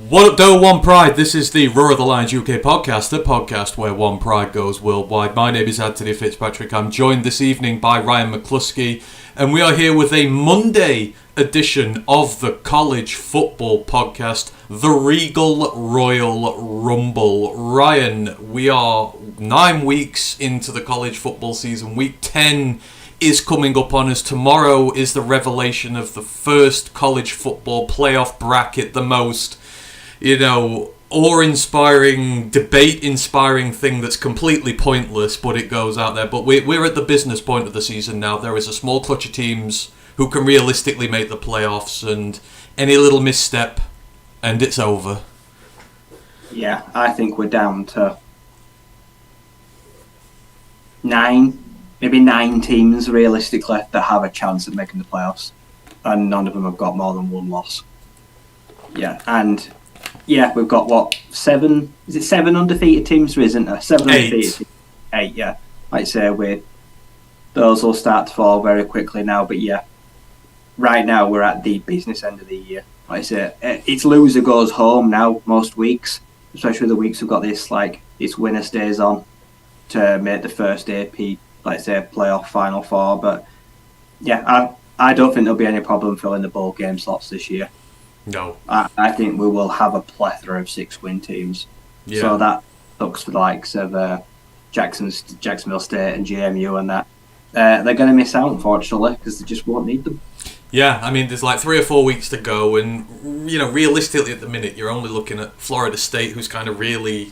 What up, though, One Pride? This is the Roar of the Lions UK podcast, the podcast where One Pride goes worldwide. My name is Antony Fitzpatrick. I'm joined this evening by Ryan McCluskey, and we are here with a Monday edition of the college football podcast, the Regal Royal Rumble. Ryan, we are 9 weeks into the college football season. Week 10 is coming up on us. Tomorrow is the revelation of the first college football playoff bracket, the most, awe-inspiring, debate-inspiring thing that's completely pointless, but it goes out there. But we're at the business point of the season now. There is a small clutch of teams who can realistically make the playoffs, and any little misstep, and it's over. Yeah, I think we're down to maybe nine teams realistically that have a chance of making the playoffs, and none of them have got more than one loss. We've got seven? Is it 7 undefeated teams? There isn't there? 7 undefeated teams. 8, yeah. Like I say, those will start to fall very quickly now. But yeah, right now we're at the business end of the year. Like I say, it's loser goes home now most weeks, especially the weeks we've got this winner stays on to make the first AP, like I say, playoff Final Four. But yeah, I don't think there'll be any problem filling the bowl game slots this year. No. I think we will have a plethora of 6-win teams. Yeah. So that sucks for the likes of Jacksonville State and JMU and that. They're going to miss out, unfortunately, because they just won't need them. Yeah, I mean, there's 3 or 4 weeks to go, and, realistically at the minute, you're only looking at Florida State, who's kind of really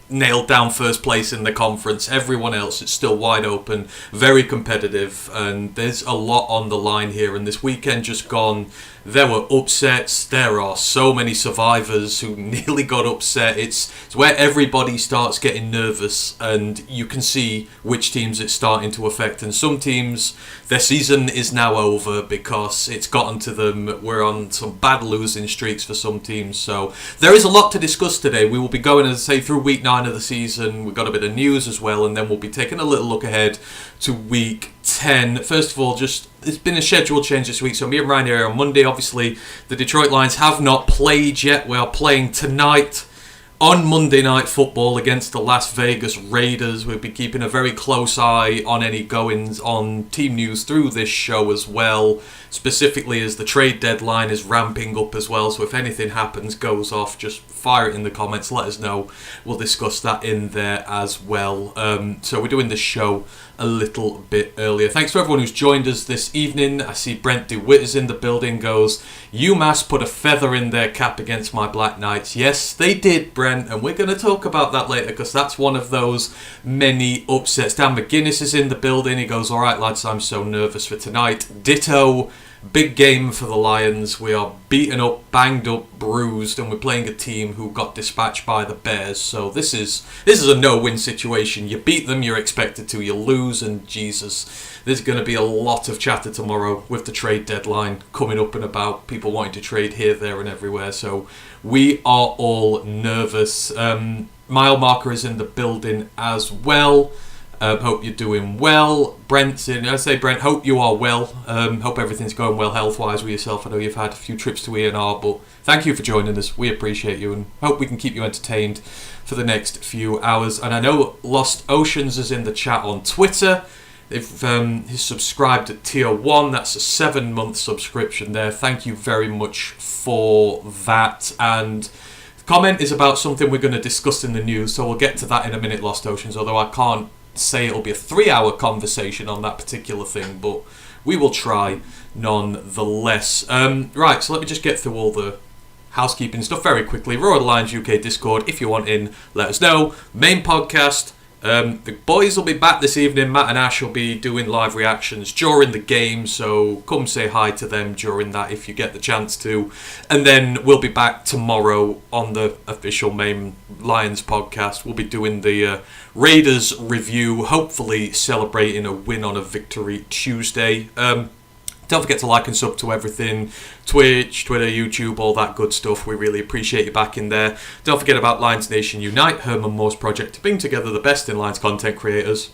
nailed down first place in the conference. Everyone else, it's still wide open, very competitive, and there's a lot on the line here. And this weekend just gone, there were upsets. There are so many survivors who nearly got upset. It's where everybody starts getting nervous, and you can see which teams it's starting to affect. And some teams, their season is now over because it's gotten to them. We're on some bad losing streaks for some teams. So there is a lot to discuss today. We will be going, as I say, through week 9 of the season. We've got a bit of news as well, and then we'll be taking a little look ahead to week 10. First of all, it's been a schedule change this week, so me and Ryan here on Monday. Obviously, the Detroit Lions have not played yet. We are playing tonight on Monday Night Football against the Las Vegas Raiders. We'll be keeping a very close eye on any goings on team news through this show as well, specifically as the trade deadline is ramping up as well. So if anything happens, goes off, just fire it in the comments, let us know. We'll discuss that in there as well. So we're doing this show a little bit earlier. Thanks to everyone who's joined us this evening. I see Brent DeWitt is in the building, goes, UMass put a feather in their cap against my Black Knights. Yes, they did, Brent, and we're going to talk about that later because that's one of those many upsets. Dan McGuinness is in the building. He goes, all right, lads, I'm so nervous for tonight. Ditto. Big game for the Lions. We are beaten up, banged up, bruised, and we're playing a team who got dispatched by the Bears. So this is a no-win situation. You beat them, you're expected to. You lose, and Jesus, there's going to be a lot of chatter tomorrow with the trade deadline coming up and about. People wanting to trade here, there, and everywhere. So we are all nervous. Mile Marker is in the building as well. Hope you're doing well. Brent's in. I say, Brent, hope you are well. Hope everything's going well health-wise with yourself. I know you've had a few trips to E&R, but thank you for joining us. We appreciate you and hope we can keep you entertained for the next few hours. And I know Lost Oceans is in the chat on Twitter. He's subscribed at Tier 1. That's a 7-month subscription there. Thank you very much for that. And the comment is about something we're going to discuss in the news, so we'll get to that in a minute, Lost Oceans, although I can't say it'll be a 3-hour conversation on that particular thing, but we will try nonetheless. Right, so let me just get through all the housekeeping stuff very quickly. Roar of the Lions UK Discord, if you want in, let us know. Main podcast, the boys will be back this evening. Matt and Ash will be doing live reactions during the game, so come say hi to them during that if you get the chance to. And then we'll be back tomorrow on the official main Lions podcast. We'll be doing the Raiders review, hopefully celebrating a win on a Victory Tuesday. Don't forget to like and sub to everything. Twitch, Twitter, YouTube, all that good stuff. We really appreciate you back in there. Don't forget about Lions Nation Unite, Herman Moore's project to bring together the best in Lions content creators.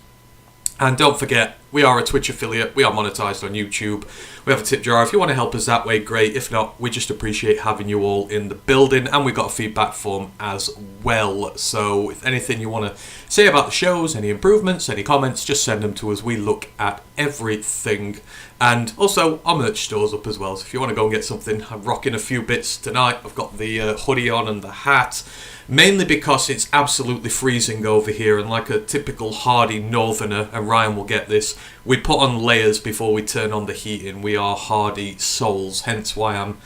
And don't forget, We are a Twitch affiliate. We are monetized on YouTube. We have a tip jar. If you want to help us that way, great. If not, we just appreciate having you all in the building. And we've got a feedback form as well. So if anything you want to say about the shows, any improvements, any comments, just send them to us. We look at everything. And also, our merch store's up as well. So if you want to go and get something, I'm rocking a few bits tonight. I've got the hoodie on and the hat. Mainly because it's absolutely freezing over here, and like a typical hardy northerner, and Ryan will get this, we put on layers before we turn on the heating. We are hardy souls, hence why I'm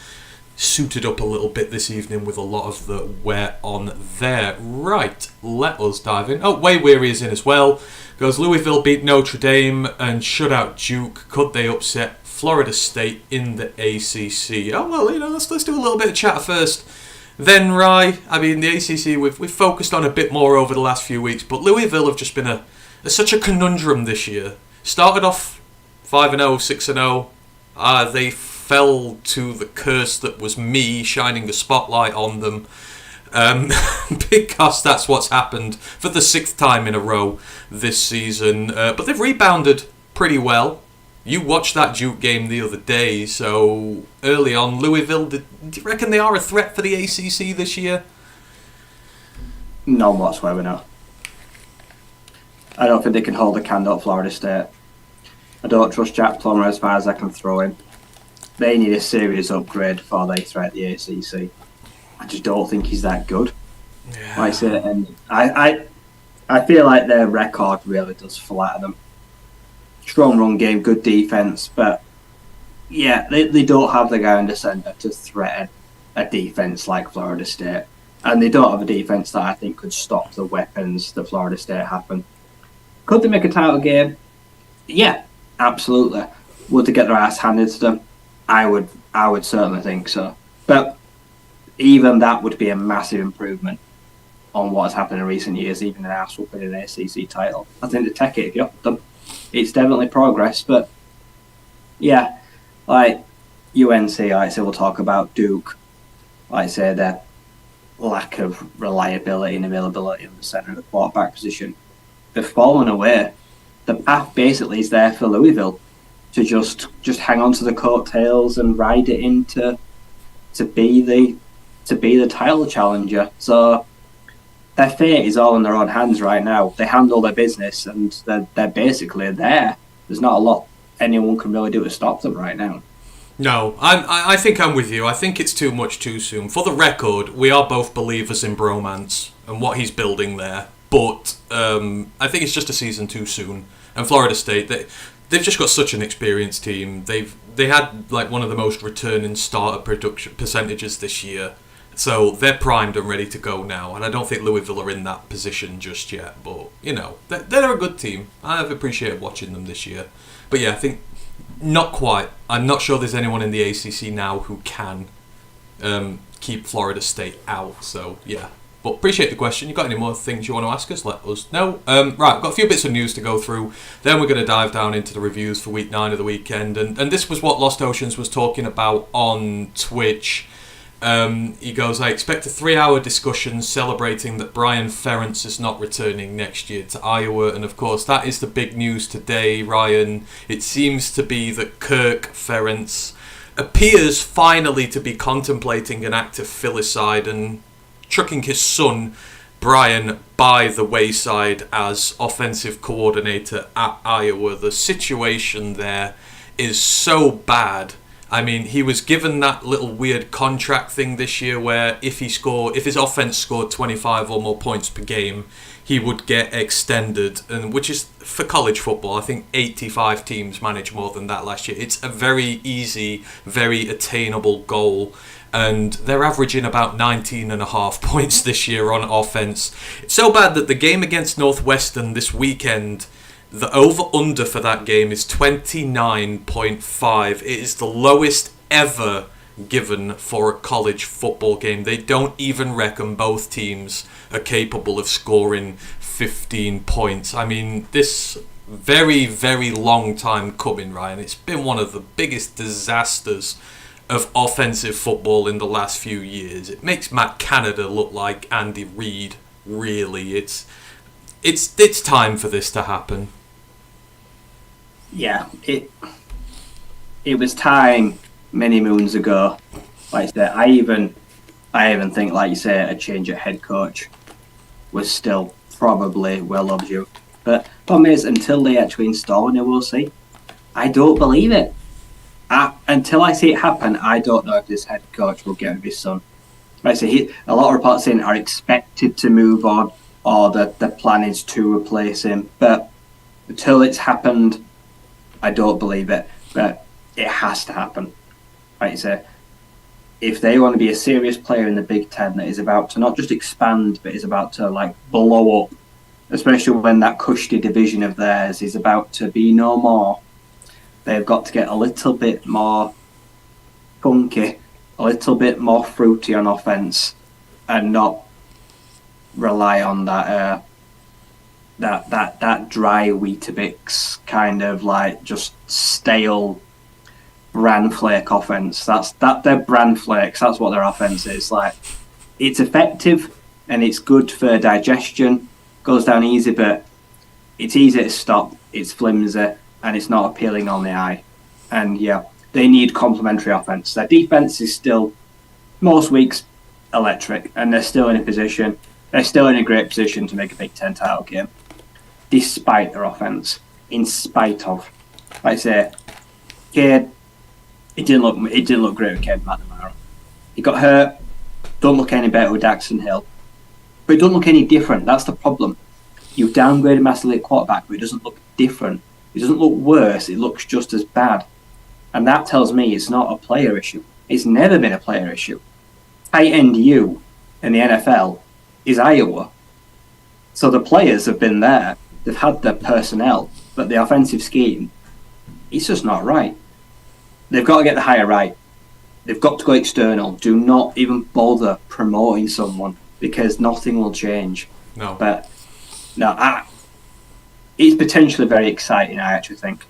suited up a little bit this evening with a lot of the wear on there. Right, let us dive in. Oh, Way Weary is in as well. Goes, Louisville beat Notre Dame and shut out Duke. Could they upset Florida State in the ACC? Oh, well, let's do a little bit of chatter first. Then, Rye, I mean, the ACC, we've focused on a bit more over the last few weeks, but Louisville have just been such a conundrum this year. Started off 5-0, 6-0. They fell to the curse that was me shining a spotlight on them, because that's what's happened for the 6th time in a row this season. But they've rebounded pretty well. You watched that Duke game the other day, so early on, Louisville, do you reckon they are a threat for the ACC this year? None whatsoever, no. I don't think they can hold a candle at Florida State. I don't trust Jack Plummer as far as I can throw him. They need a serious upgrade before they threat the ACC. I just don't think he's that good. Yeah. Like I say, and I feel like their record really does flatter them. Strong run game, good defense, but yeah, they don't have the guy in the centre to threaten a defense like Florida State, and they don't have a defense that I think could stop the weapons that Florida State have. Could they make a title game? Yeah, absolutely. Would they get their ass handed to them? I would certainly think so. But even that would be a massive improvement on what's happened in recent years, even an ass whooping an ACC title. I think they take it if you offer them. It's definitely progress, but yeah, like UNC, like I say, we'll talk about Duke. Like I say, their lack of reliability and availability in the centre of the quarterback position. They've fallen away. The path basically is there for Louisville to just hang on to the coattails and ride it into to be the title challenger. So their fate is all in their own hands right now. They handle their business and they're basically there. There's not a lot anyone can really do to stop them right now. No, I think I'm with you. I think it's too much too soon. For the record, we are both believers in bromance and what he's building there. But I think it's just a season too soon. And Florida State, they've just got such an experienced team. They had like one of the most returning starter production percentages this year. So they're primed and ready to go now, and I don't think Louisville are in that position just yet. But, they're a good team. I've appreciated watching them this year. But yeah, I think not quite. I'm not sure there's anyone in the ACC now who can keep Florida State out. So, yeah. But appreciate the question. You got any more things you want to ask us? Let us know. Right, I've got a few bits of news to go through. Then we're going to dive down into the reviews for Week 9 of the weekend. And this was what Lost Oceans was talking about on Twitch. He goes, I expect a 3-hour discussion celebrating that Brian Ferentz is not returning next year to Iowa. And of course, that is the big news today, Ryan. It seems to be that Kirk Ferentz appears finally to be contemplating an act of filicide and chucking his son, Brian, by the wayside as offensive coordinator at Iowa. The situation there is so bad. I mean, he was given that little weird contract thing this year where if his offense scored 25 or more points per game, he would get extended, and which is for college football. I think 85 teams managed more than that last year. It's a very easy, very attainable goal, and they're averaging about 19.5 points this year on offense. It's so bad that the game against Northwestern this weekend, the over-under for that game is 29.5. It is the lowest ever given for a college football game. They don't even reckon both teams are capable of scoring 15 points. I mean, this very, very long time coming, Ryan. It's been one of the biggest disasters of offensive football in the last few years. It makes Matt Canada look like Andy Reid, really. It's time for this to happen. yeah, it was time many moons ago. Like I said, I even think, like you say, a change at head coach was still probably well overdue. But problem is, until they actually install a new OC, I don't believe it. Until I see it happen, I don't know if this head coach will get with his son. Like I say, a lot of reports saying are expected to move on, or the plan is to replace him. But until it's happened, I don't believe it. But it has to happen. Like I say, if they want to be a serious player in the Big Ten that is about to not just expand, but is about to like blow up, especially when that cushy division of theirs is about to be no more, they've got to get a little bit more funky, a little bit more fruity on offense, and not rely on that dry Weetabix kind of like just stale bran flake offense. They're bran flakes. That's what their offense is. Like, it's effective and it's good for digestion. Goes down easy, but it's easy to stop. It's flimsy and it's not appealing on the eye. And yeah, they need complementary offense. Their defense is still most weeks electric, and they're still in a position. They're still in a great position to make a Big Ten title game, despite their offense. In spite of, like I say, Cade. It didn't look great with Cade McNamara. He got hurt. Don't look any better with Daxton Hill. But it doesn't look any different. That's the problem. You've downgraded massively at quarterback, but it doesn't look different. It doesn't look worse. It looks just as bad. And that tells me it's not a player issue. It's never been a player issue. Tight end U in the NFL is Iowa. So the players have been there. They've had the personnel. But the offensive scheme, it's just not right. They've got to get the hire right. They've got to go external. Do not even bother promoting someone, because nothing will change. No. But no, it's potentially very exciting, I actually think.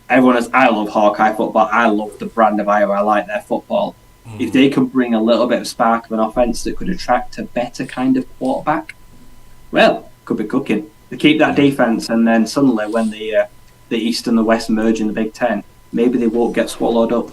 I love Hawkeye football. I love the brand of Iowa. I like their football. If they could bring a little bit of spark of an offense that could attract a better kind of quarterback, well, could be cooking. They keep that defense, and then suddenly when the East and the West merge in the Big Ten, maybe they won't get swallowed up.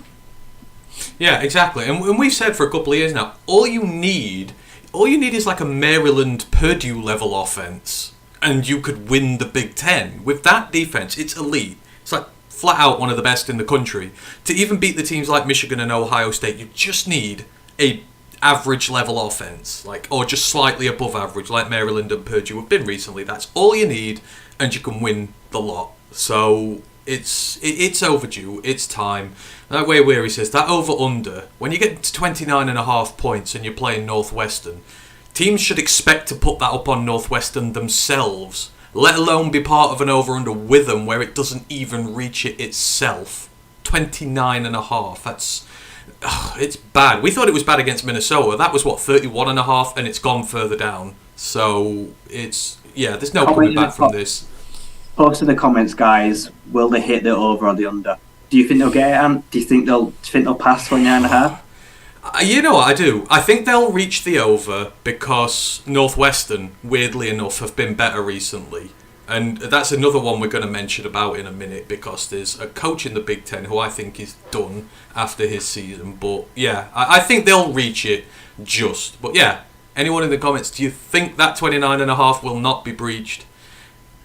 Yeah, exactly. And we've said for a couple of years now, all you need is like a Maryland Purdue level offense, and you could win the Big Ten. With that defense, it's elite. It's like flat out one of the best in the country. To even beat the teams like Michigan and Ohio State, you just need a average level offense, or just slightly above average, like Maryland and Purdue have been recently. That's all you need, and you can win the lot. So it's overdue. It's time. That way, Weary says that over/under, when you get to 29.5 points and you're playing Northwestern, teams should expect to put that up on Northwestern themselves, let alone be part of an over/under with them where it doesn't even reach it itself. 29.5. It's bad. We thought it was bad against Minnesota. That was 31.5, and it's gone further down. So there's no coming back from this. Post in the comments, guys. Will they hit the over or the under? Do you think they'll get it? Do you think they'll pass 29.5? You know what I do? I think they'll reach the over because Northwestern, weirdly enough, have been better recently. And that's another one we're going to mention about in a minute, because there's a coach in the Big Ten who I think is done after his season. But yeah, I think they'll reach it just. But yeah, anyone in the comments, do you think that 29.5 will not be breached?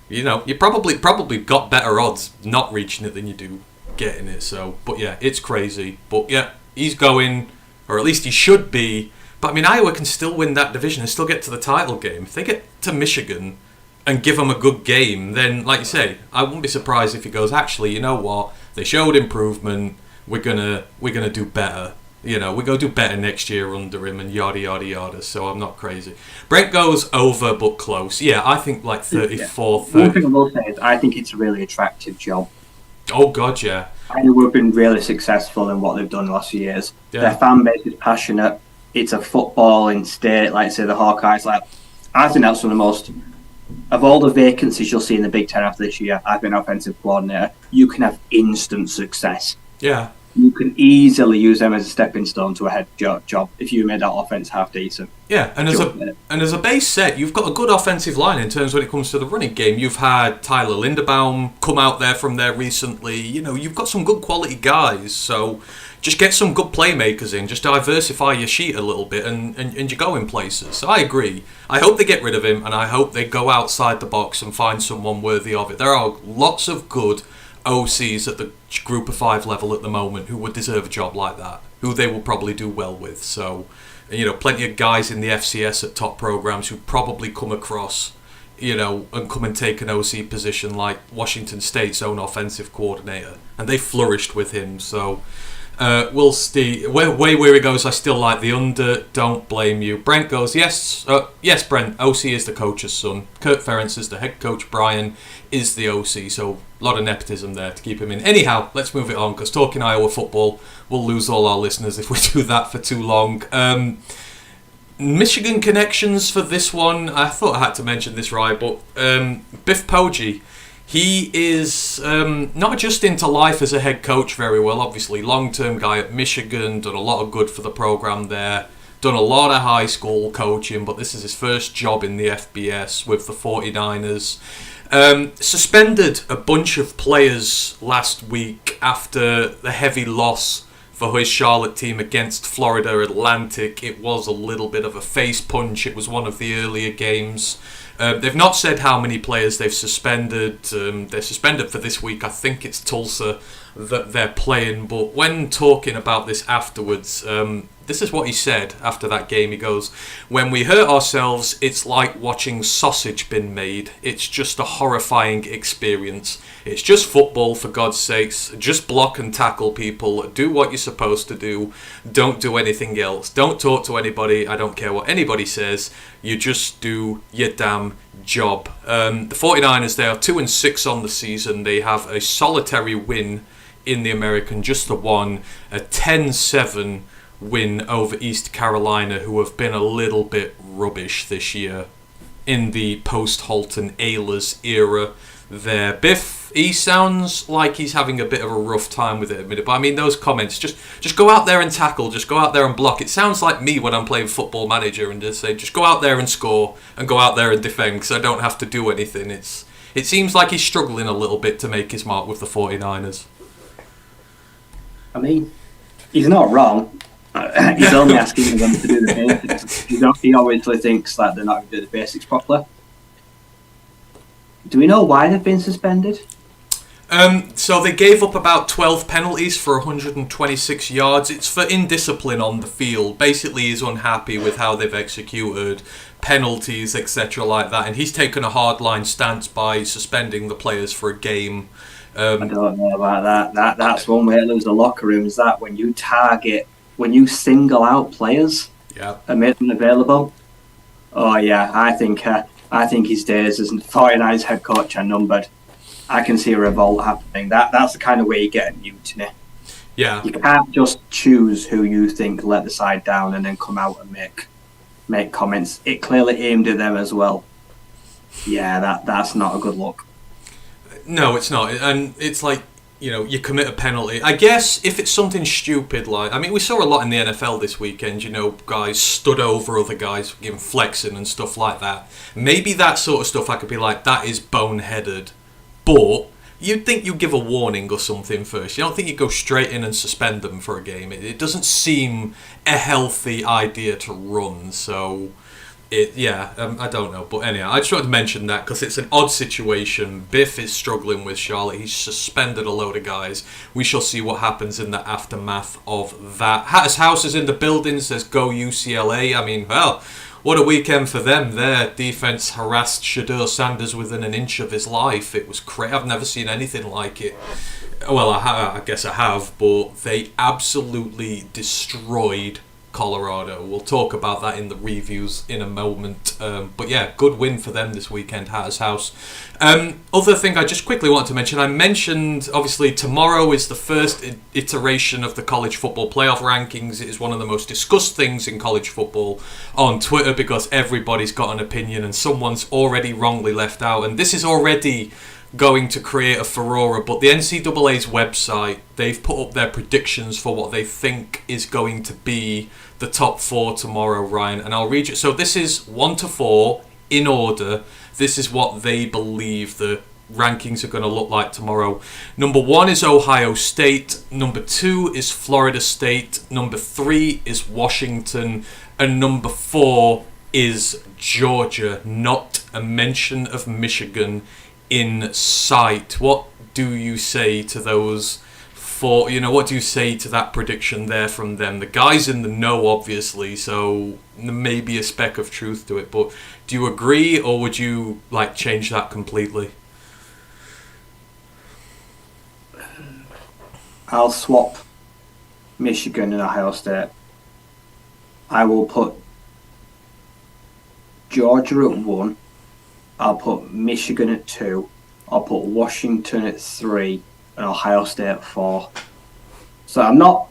You know, you probably got better odds not reaching it than you do getting it. So, but yeah, it's crazy. But yeah, he's going, or at least he should be. But I mean, Iowa can still win that division and still get to the title game. If they get to Michigan and give them a good game, then, like you say, I wouldn't be surprised if he goes, actually, you know what? They showed improvement. We're gonna do better. You know, we're going to do better next year under him, and yada, yada, yada. So I'm not crazy. Brent goes over, but close. Yeah, I think 34, 30. One thing I will say is I think it's a really attractive job. Oh, God, yeah. Iowa have been really successful in what they've done the last few years. Yeah. Their fan base is passionate. It's a footballing state, like say the Hawkeyes. I think that's one of the most, of all the vacancies you'll see in the Big Ten after this year, I've been offensive coordinator. You can have instant success. Yeah. you can easily use them as a stepping stone to a head job if you made that offense half decent. Yeah, and as a base set, you've got a good offensive line in terms when it comes to the running game. You've had Tyler Linderbaum come out there from there recently. You've got some good quality guys. So just get some good playmakers in. Just diversify your sheet a little bit, and you go in places. So I agree. I hope they get rid of him, and I hope they go outside the box and find someone worthy of it. There are lots of good OCs at the group of 5 level at the moment who would deserve a job like that, who they will probably do well with. So, plenty of guys in the FCS at top programs who probably come across, and come and take an OC position like Washington State's own offensive coordinator, and they flourished with him. So we'll see. Way where he goes, I still like the under. Don't blame you. Brent goes, yes, Brent. OC is the coach's son. Kurt Ferentz is the head coach. Brian is the OC. So a lot of nepotism there to keep him in. Anyhow, let's move it on, because talking Iowa football, we'll lose all our listeners if we do that for too long. Michigan connections for this one. I thought I had to mention this, right, but Biff Poggi. He is not adjusting to life as a head coach very well, obviously. Long-term guy at Michigan, done a lot of good for the program there, done a lot of high school coaching, but this is his first job in the FBS with the 49ers. Suspended a bunch of players last week after the heavy loss for his Charlotte team against Florida Atlantic. It was a little bit of a face punch. It was one of the earlier games. They've not said how many players they've suspended. They're suspended for this week. I think it's Tulsa that they're playing. But when talking about this afterwards, this is what he said after that game. He goes, "When we hurt ourselves, it's like watching sausage being made. It's just a horrifying experience. It's just football, for God's sakes. Just block and tackle people. Do what you're supposed to do. Don't do anything else. Don't talk to anybody. I don't care what anybody says. You just do your damn job." The 49ers, they are 2-6 on the season. They have a solitary win in the American, just the one, a 10-7 win over East Carolina, who have been a little bit rubbish this year in the post-Halton Ahlers era there. Biff, he sounds like he's having a bit of a rough time with it at the minute, but I mean, those comments, just go out there and tackle, just go out there and block. It sounds like me when I'm playing Football Manager and just say, just go out there and score and go out there and defend, because I don't have to do anything. It seems like he's struggling a little bit to make his mark with the 49ers. I mean, he's not wrong. He's only asking them to do the basics. He obviously thinks that they're not going to do the basics properly. Do we know why they've been suspended? So they gave up about 12 penalties for 126 yards. It's for indiscipline on the field. Basically, he's unhappy with how they've executed penalties, etc. like that. And he's taken a hardline stance by suspending the players for a game. I don't know about that. That's one way to lose the locker room, is that when you single out players and make them available. Oh yeah, I think his days as 49ers head coach are numbered. I can see a revolt happening. That's the kind of way you get a mutiny. Yeah. You can't just choose who you think let the side down and then come out and make comments. It clearly aimed at them as well. Yeah, that's not a good look. No, it's not. And it's like, you commit a penalty. I guess if it's something stupid like... I mean, we saw a lot in the NFL this weekend, guys stood over other guys, giving flexing and stuff like that. Maybe that sort of stuff I could be like, that is boneheaded. But you'd think you'd give a warning or something first. You don't think you'd go straight in and suspend them for a game. It doesn't seem a healthy idea to run, so... I don't know. But anyhow, I just wanted to mention that because it's an odd situation. Biff is struggling with Charlotte. He's suspended a load of guys. We shall see what happens in the aftermath of that. Hatter's House is in the building, says go UCLA. I mean, well, what a weekend for them. Their defense harassed Shedeur Sanders within an inch of his life. It was crazy. I've never seen anything like it. Well, I guess I have, but they absolutely destroyed Colorado. We'll talk about that in the reviews in a moment. But yeah, good win for them this weekend, Hatter's House. Other thing I just quickly want to mention, I mentioned obviously tomorrow is the first iteration of the college football playoff rankings. It is one of the most discussed things in college football on Twitter because everybody's got an opinion and someone's already wrongly left out. And this is already going to create a furore, but the NCAA's website, they've put up their predictions for what they think is going to be the top 4 tomorrow, Ryan, and I'll read you. So this is 1 to 4 in order. This is what they believe the rankings are going to look like tomorrow. Number 1 is Ohio State, number 2 is Florida State, number 3 is Washington, and number 4 is Georgia. Not a mention of Michigan in sight. What do you say to those 4? What do you say to that prediction there from them? The guys in the know, obviously, so there may be a speck of truth to it, but do you agree, or would you change that completely? I'll swap Michigan and Ohio State. I will put Georgia at 1. I'll put Michigan at 2. I'll put Washington at 3 and Ohio State at 4. So I'm not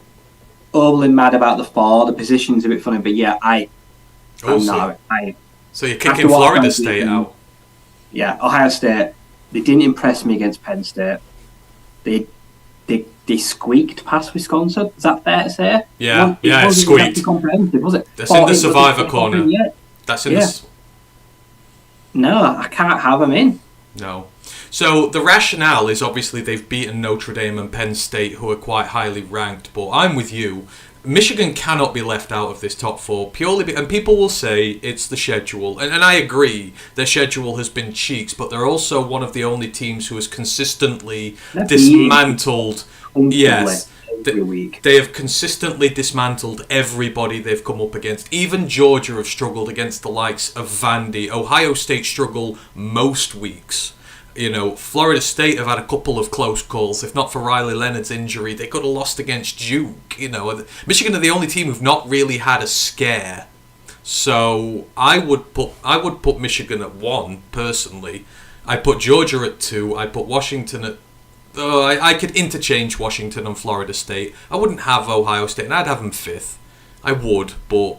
overly mad about the 4. The position's a bit funny, but yeah, So you're kicking Florida State out? Yeah, Ohio State. They didn't impress me against Penn State. They squeaked past Wisconsin. Is that fair to say? Yeah, it squeaked. Exactly comprehensive, was it? That's in the survivor corner. That's in the... No, I can't have them in. No. So the rationale is obviously they've beaten Notre Dame and Penn State, who are quite highly ranked. But I'm with you. Michigan cannot be left out of this top 4 purely, and people will say it's the schedule, and I agree. Their schedule has been cheeks, but they're also one of the only teams who has consistently dismantled. Yes, every week. They have consistently dismantled everybody they've come up against. Even Georgia have struggled against the likes of Vandy. Ohio State struggle most weeks. Florida State have had a couple of close calls. If not for Riley Leonard's injury, they could have lost against Duke. Michigan are the only team who've not really had a scare. So I would put Michigan at 1 personally. I put Georgia at 2. I put Washington at... I could interchange Washington and Florida State. I wouldn't have Ohio State, and I'd have them 5th. I would, but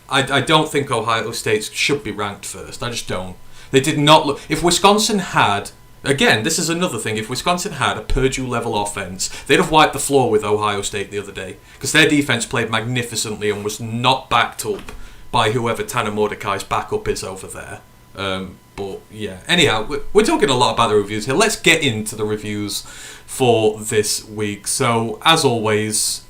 I don't think Ohio State should be ranked first. I just don't. They did not look... If Wisconsin had... Again, this is another thing. If Wisconsin had a Purdue-level offense, they'd have wiped the floor with Ohio State the other day. Because their defense played magnificently and was not backed up by whoever Tanner Mordecai's backup is over there. But, yeah. Anyhow, we're talking a lot about the reviews here. Let's get into the reviews for this week. So, as always...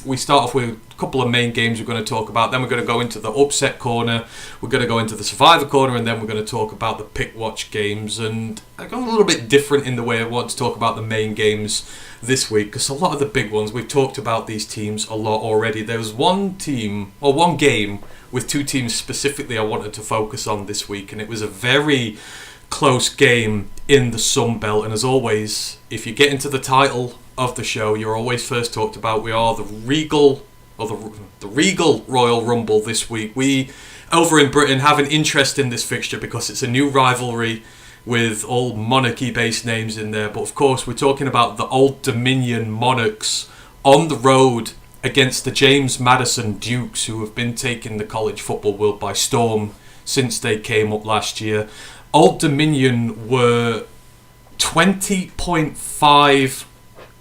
we start off with a couple of main games we're going to talk about. Then we're going to go into the upset corner. We're going to go into the survivor corner, and then we're going to talk about the pick watch games. And I've gone a little bit different in the way I want to talk about the main games this week, because a lot of the big ones, we've talked about these teams a lot already. There was one game with 2 teams specifically I wanted to focus on this week, and it was a very close game in the Sun Belt. And as always, if you get into the title of the show, you're always first talked about. We are the Regal, or the Regal Royal Rumble this week. We over in Britain have an interest in this fixture because it's a new rivalry with all monarchy-based names in there. But of course, we're talking about the Old Dominion Monarchs on the road against the James Madison Dukes, who have been taking the college football world by storm since they came up last year. Old Dominion were 20.5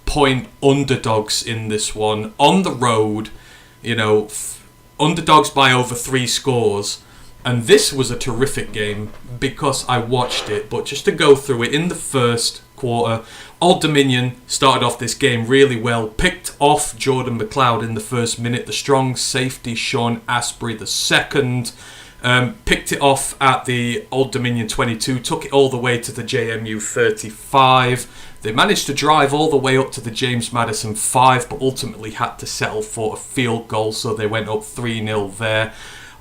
point underdogs in this one on the road, underdogs by over 3 scores, and this was a terrific game because I watched it. But just to go through it, in the first quarter, Old Dominion started off this game really well, picked off Jordan McLeod in the first minute, the strong safety Sean Asprey the second, picked it off at the Old Dominion 22, took it all the way to the JMU 35. They managed to drive all the way up to the James Madison 5, but ultimately had to settle for a field goal, so they went up 3-0 there.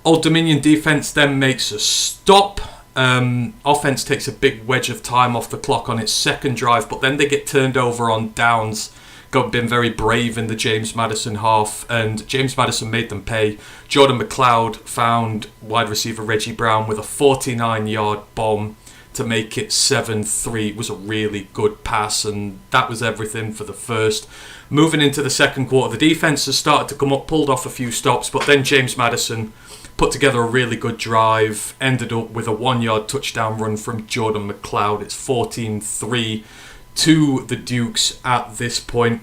Old Dominion defense then makes a stop. Offense takes a big wedge of time off the clock on its second drive, but then they get turned over on downs. Been very brave in the James Madison half, and James Madison made them pay. Jordan McLeod found wide receiver Reggie Brown with a 49-yard bomb to make it 7-3. It was a really good pass, and that was everything for the first. Moving into the second quarter, the defense has started to come up, pulled off a few stops, but then James Madison put together a really good drive, ended up with a 1-yard touchdown run from Jordan McLeod. It's 14-3 to the Dukes at this point.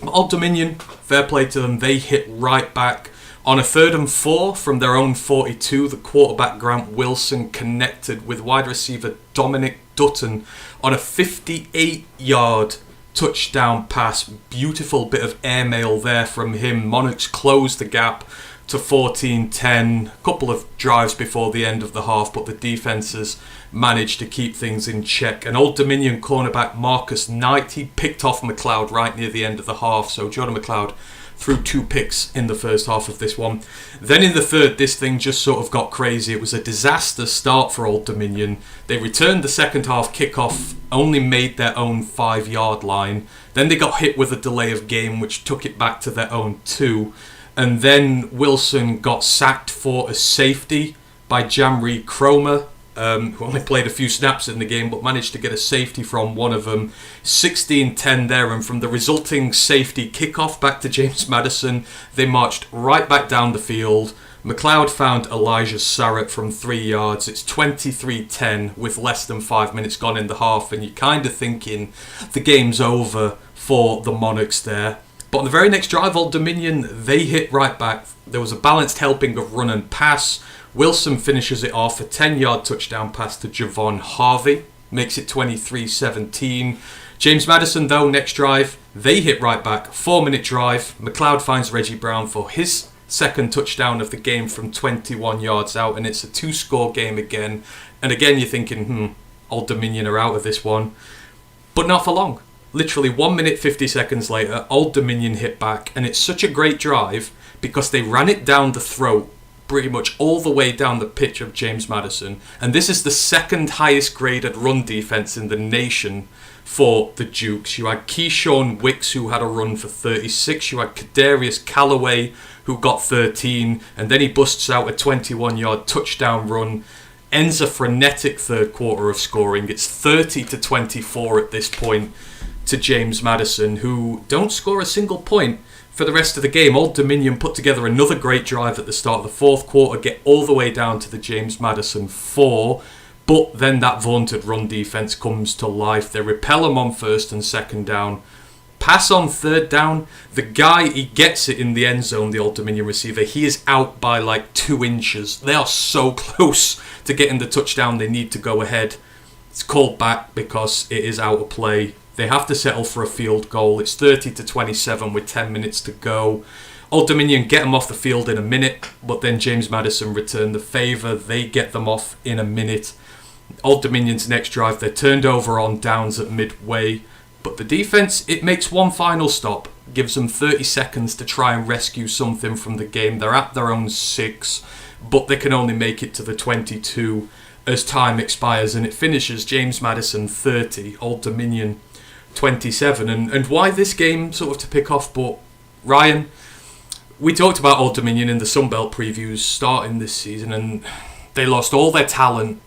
Old Dominion, fair play to them, they hit right back. On a 3rd and 4 from their own 42, the quarterback Grant Wilson connected with wide receiver Dominic Dutton on a 58-yard touchdown pass. Beautiful bit of airmail there from him. Monarchs closed the gap to 14-10. A couple of drives before the end of the half, but the defenses managed to keep things in check. And Old Dominion cornerback Marcus Knight, he picked off McLeod right near the end of the half. So Jordan McLeod threw 2 picks in the first half of this one. Then in the third, this thing just sort of got crazy. It was a disaster start for Old Dominion. They returned the second half kickoff, only made their own 5-yard line. Then they got hit with a delay of game, which took it back to their own 2. And then Wilson got sacked for a safety by Jamri Cromer, who only played a few snaps in the game, but managed to get a safety from one of them. 16-10 there, and from the resulting safety kickoff back to James Madison, they marched right back down the field. McLeod found Elijah Sarrett from 3 yards. It's 23-10 with less than 5 minutes gone in the half, and you're kind of thinking the game's over for the Monarchs there. But on the very next drive, Old Dominion, they hit right back. There was a balanced helping of run and pass. Wilson finishes it off, a 10-yard touchdown pass to Javon Harvey. Makes it 23-17. James Madison, though, next drive, they hit right back. 4-minute drive. McLeod finds Reggie Brown for his second touchdown of the game from 21 yards out. And it's a 2-score game again. And again, you're thinking, Old Dominion are out of this one. But not for long. Literally 1 minute 50 seconds later, Old Dominion hit back. And it's such a great drive because they ran it down the throat pretty much all the way down the pitch of James Madison. And this is the second highest graded run defense in the nation for the Dukes. You had Keyshawn Wicks, who had a run for 36. You had Kadarius Callaway, who got 13. And then he busts out a 21-yard touchdown run. Ends a frenetic third quarter of scoring. It's 30-24 at this point to James Madison, who don't score a single point for the rest of the game. Old Dominion put together another great drive at the start of the fourth quarter, get all the way down to the James Madison 4, but then that vaunted run defense comes to life. They repel him on 1st and 2nd down. Pass on 3rd down. The guy, he gets it in the end zone, the Old Dominion receiver. He is out by like 2 inches. They are so close to getting the touchdown. They need to go ahead. It's called back because it is out of play. They have to settle for a field goal. It's 30-27 with 10 minutes to go. Old Dominion get them off the field in a minute, but then James Madison return the favour. They get them off in a minute. Old Dominion's next drive, they're turned over on downs at midway, but the defence, it makes one final stop. Gives them 30 seconds to try and rescue something from the game. They're at their own 6, but they can only make it to the 22 as time expires, and it finishes James Madison 30, Old Dominion 27. And why this game sort of to pick off, but Ryan, we talked about Old Dominion in the Sunbelt previews starting this season, and they lost all their talent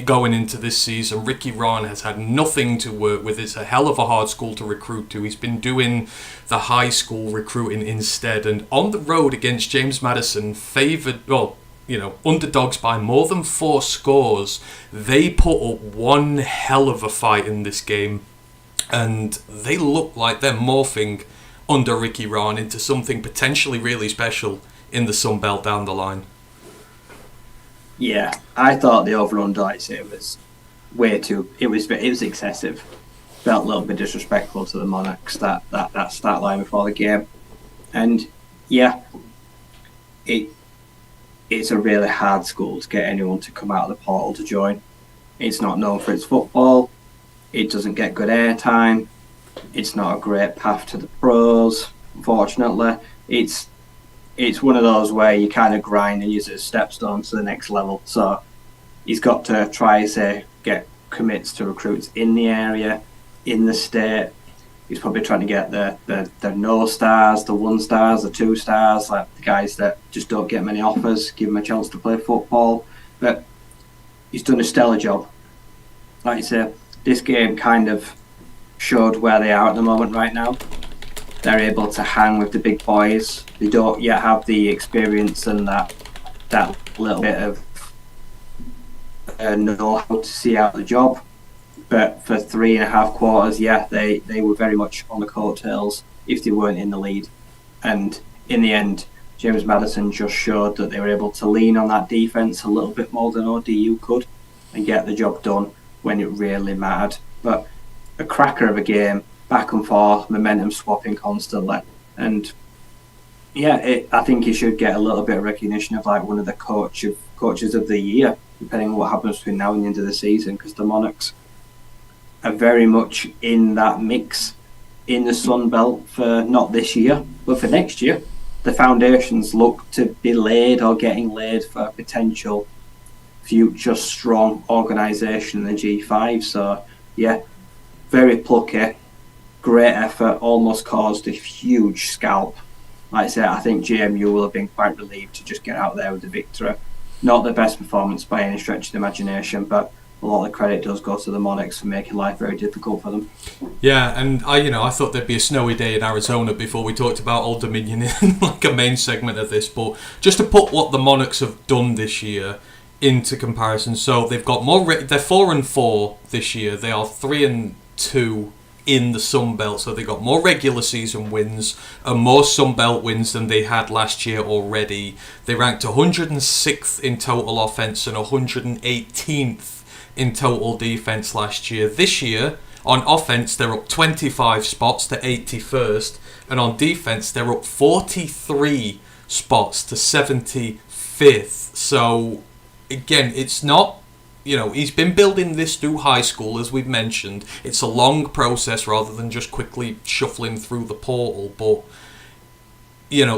going into this season. Ricky Rahn has had nothing to work with. It's a hell of a hard school to recruit to. He's been doing the high school recruiting instead, and on the road against James Madison, underdogs by more than 4 scores, they put up one hell of a fight in this game. And they look like they're morphing under Ricky Rahn into something potentially really special in the Sun Belt down the line. Yeah, I thought the over-under, I'd say, was way too... It was excessive. Felt a little bit disrespectful to the Monarchs, that start line before the game. And, yeah, it's a really hard school to get anyone to come out of the portal to join. It's not known for its football. It doesn't get good airtime. It's not a great path to the pros, unfortunately. It's one of those where you kind of grind and use it as stepstone to the next level. So he's got to try to get commits to recruits in the area, in the state. He's probably trying to get the no stars, the 1 stars, the 2 stars, like the guys that just don't get many offers, give them a chance to play football. But he's done a stellar job. Like you say, this game kind of showed where they are at the moment right now. They're able to hang with the big boys. They don't yet have the experience and that that little bit of know-how to see out the job. But for 3.5 quarters, they were very much on the coattails if they weren't in the lead. And in the end, James Maddison just showed that they were able to lean on that defence a little bit more than ODU could and get the job done when it really mattered. But a cracker of a game, back and forth, momentum swapping constantly. And I think he should get a little bit of recognition of like one of the coaches of the year, depending on what happens between now and the end of the season, because the Monarchs are very much in that mix in the Sun Belt for not this year, but for next year. The foundations look to be laid or getting laid for a potential future strong organisation in the G5. So, very plucky, great effort, almost caused a huge scalp. Like I said, I think JMU will have been quite relieved to just get out there with the victory. Not the best performance by any stretch of the imagination, but a lot of the credit does go to the Monarchs for making life very difficult for them. Yeah, and I thought there'd be a snowy day in Arizona before we talked about Old Dominion in like a main segment of this. But just to put what the Monarchs have done this year into comparison, so they've got more. They're 4-4 this year. They are 3-2 in the Sun Belt, so they got more regular season wins and more Sun Belt wins than they had last year already. They ranked 106th in total offense and 118th in total defense last year. This year, on offense, they're up 25 spots to 81st, and on defense, they're up 43 spots to 75th. So, again, it's not, he's been building this through high school, as we've mentioned. It's a long process rather than just quickly shuffling through the portal, but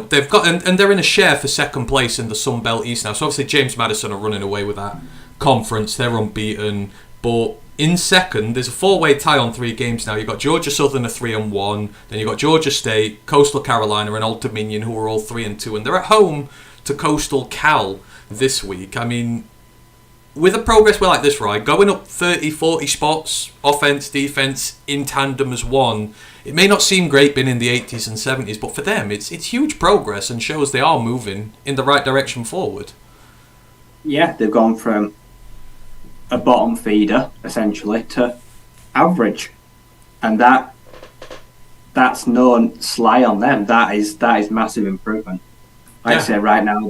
they've got, and they're in a share for second place in the Sun Belt East now. So obviously James Madison are running away with that conference. They're unbeaten, but in second, there's a 4-way tie on 3 games now. You've got Georgia Southern at 3-1, then you've got Georgia State, Coastal Carolina, and Old Dominion, who are all 3-2, and they're at home to Coastal Cal this week. I mean, with a progress like this, right, going up 30, 40 spots, offense, defense, in tandem as one, it may not seem great being in the 80s and 70s, but for them, it's huge progress and shows they are moving in the right direction forward. Yeah, they've gone from a bottom feeder, essentially, to average. And that's no sly on them. That is massive improvement. Like I say, right now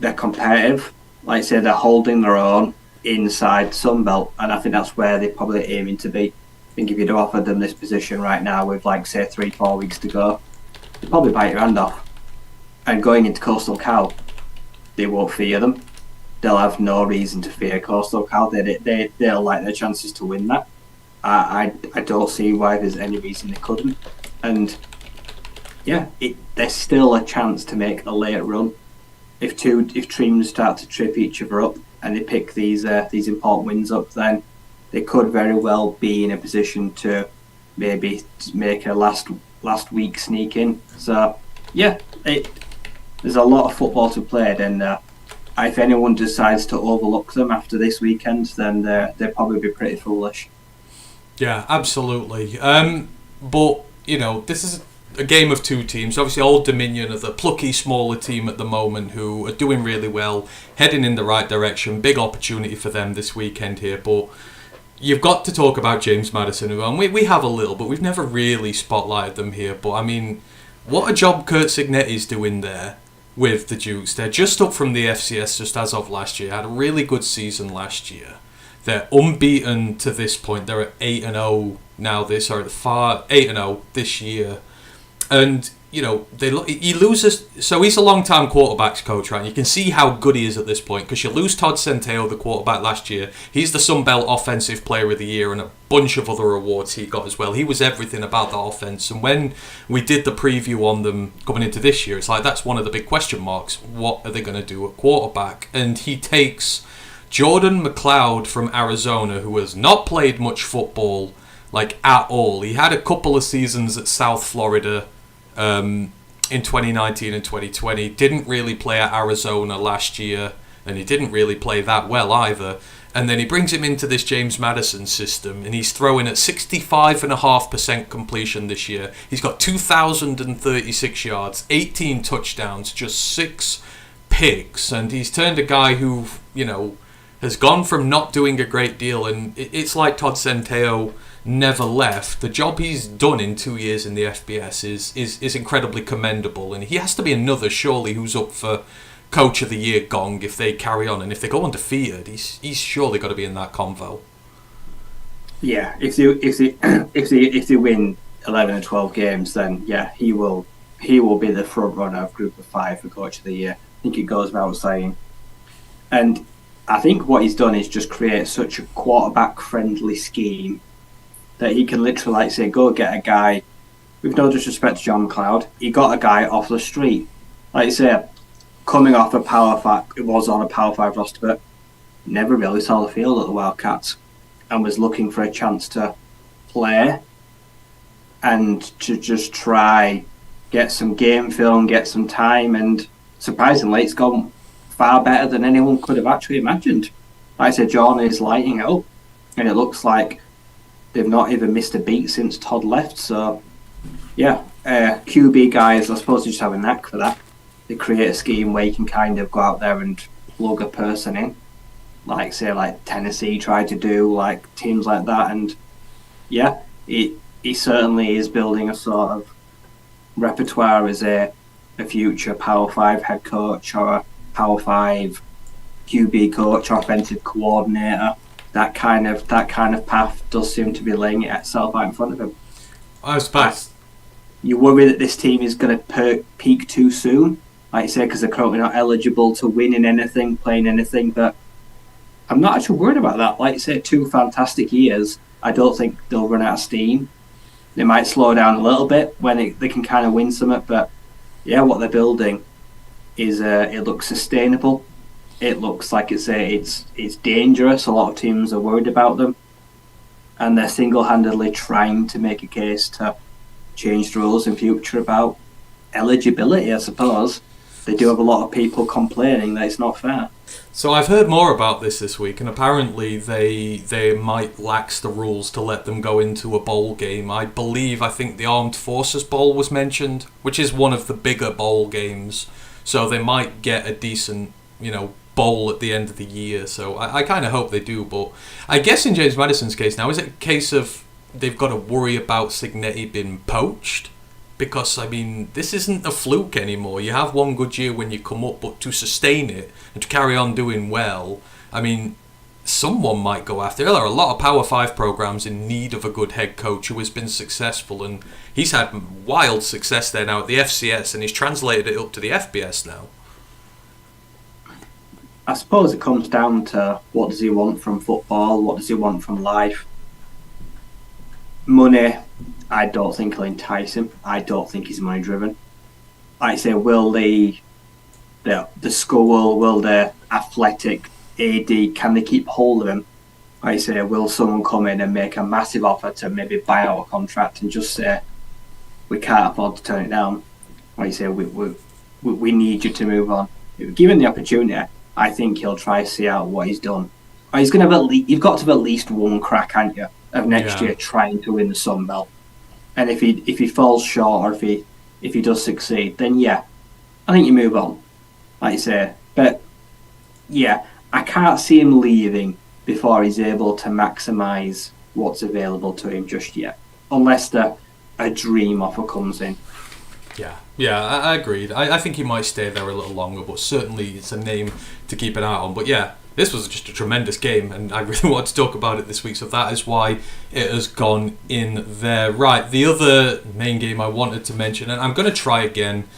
they're competitive. Like I say, they're holding their own inside Sunbelt, and I think that's where they're probably aiming to be. I think if you'd offer them this position right now with, like, say, 3-4 weeks to go, they'd probably bite your hand off. And going into Coastal Cal, they won't fear them. They'll have no reason to fear Coastal Cal. They'll like their chances to win that. I don't see why there's any reason they couldn't. And there's still a chance to make a late run. If teams start to trip each other up and they pick these important wins up, then they could very well be in a position to maybe make a last week sneak in. So there's a lot of football to play, and if anyone decides to overlook them after this weekend, then they'll probably be pretty foolish. Yeah, absolutely. But this is a game of two teams. Obviously, Old Dominion are the plucky, smaller team at the moment who are doing really well, heading in the right direction. Big opportunity for them this weekend here. But you've got to talk about James Madison, who, and we have a little, but we've never really spotlighted them here. But I mean, what a job Kurt Signetti's doing there with the Dukes. They're just up from the FCS just as of last year. Had a really good season last year. They're unbeaten to this point. They're at 8-0 now. 8-0 this year. And he loses. So he's a long-time quarterbacks coach, right? And you can see how good he is at this point, because you lose Todd Centeio, the quarterback last year. He's the Sun Belt Offensive Player of the Year and a bunch of other awards he got as well. He was everything about the offense. And when we did the preview on them coming into this year, it's like that's one of the big question marks. What are they going to do at quarterback? And he takes Jordan McLeod from Arizona, who has not played much football at all. He had a couple of seasons at South Florida in 2019 and 2020. Didn't really play at Arizona last year. and he didn't really play that well either. And then he brings him into this James Madison system, and he's throwing at 65.5% completion this year. He's got 2,036 yards, 18 touchdowns, just 6 picks, and he's turned a guy who, has gone from not doing a great deal, and it's like Todd Centeio never left. The job he's done in 2 years in the FBS is incredibly commendable, and he has to be another, surely, who's up for Coach of the Year gong if they carry on, and if they go undefeated, he's surely got to be in that convo. Yeah, if they win 11 or 12 games, then yeah, he will be the front runner of Group of 5 for Coach of the Year. I think it goes without saying. And I think what he's done is just create such a quarterback friendly scheme that he can literally, like say, go get a guy. With no disrespect to John McLeod, he got a guy off the street, like say, coming off a Power 5, it was on a Power 5 roster, but never really saw the field at the Wildcats and was looking for a chance to play and to just try get some game film, get some time, and surprisingly it's gone far better than anyone could have actually imagined. Like I said, John is lighting it up, and it looks like they've not even missed a beat since Todd left, so yeah, QB guys, I suppose, just have a knack for that. They create a scheme where you can kind of go out there and plug a person in, like say like Tennessee tried to do, like teams like that. And yeah, he certainly is building a sort of repertoire as a future Power 5 head coach or a Power 5 QB coach or offensive coordinator. That kind of path does seem to be laying itself out in front of him. I suppose you worry that this team is going to peak too soon, like I say, because they're currently not eligible to win in anything, playing anything, but I'm not actually worried about that. Like I say, 2 fantastic years. I don't think they'll run out of steam. They might slow down a little bit when they can kind of win something, but yeah, what they're building is it looks sustainable. It looks like it's dangerous. A lot of teams are worried about them, and they're single-handedly trying to make a case to change the rules in future about eligibility, I suppose. They do have a lot of people complaining that it's not fair. So I've heard more about this week, and apparently they might lax the rules to let them go into a bowl game. I think the Armed Forces Bowl was mentioned, which is one of the bigger bowl games. So they might get a decent, bowl at the end of the year. So I kind of hope they do. But I guess in James Madison's case now, is it a case of they've got to worry about Signetti being poached? Because, this isn't a fluke anymore. You have one good year when you come up, but to sustain it and to carry on doing well, someone might go after it. There are a lot of Power 5 programs in need of a good head coach who has been successful, and he's had wild success there now at the FCS, and he's translated it up to the FBS now. I suppose it comes down to what does he want from football, what does he want from life. Money, I don't think will entice him. I don't think he's money driven. Like I say, will the school, will the athletic AD, can they keep hold of him? Like I say, will someone come in and make a massive offer to maybe buy out a contract and just say, we can't afford to turn it down? Like I say, we need you to move on. Given the opportunity, I think he'll try to see out what he's done. Or you've got to have at least one crack, haven't you, of next year trying to win the Sun Belt. And if he falls short, or if he does succeed, then yeah, I think you move on, like you say. But yeah, I can't see him leaving before he's able to maximise what's available to him just yet, unless a dream offer comes in. Yeah, I agreed. I think he might stay there a little longer, but certainly it's a name to keep an eye on. But yeah, this was just a tremendous game, and I really want to talk about it this week, so that is why it has gone in there. Right, the other main game I wanted to mention, and I'm going to try again.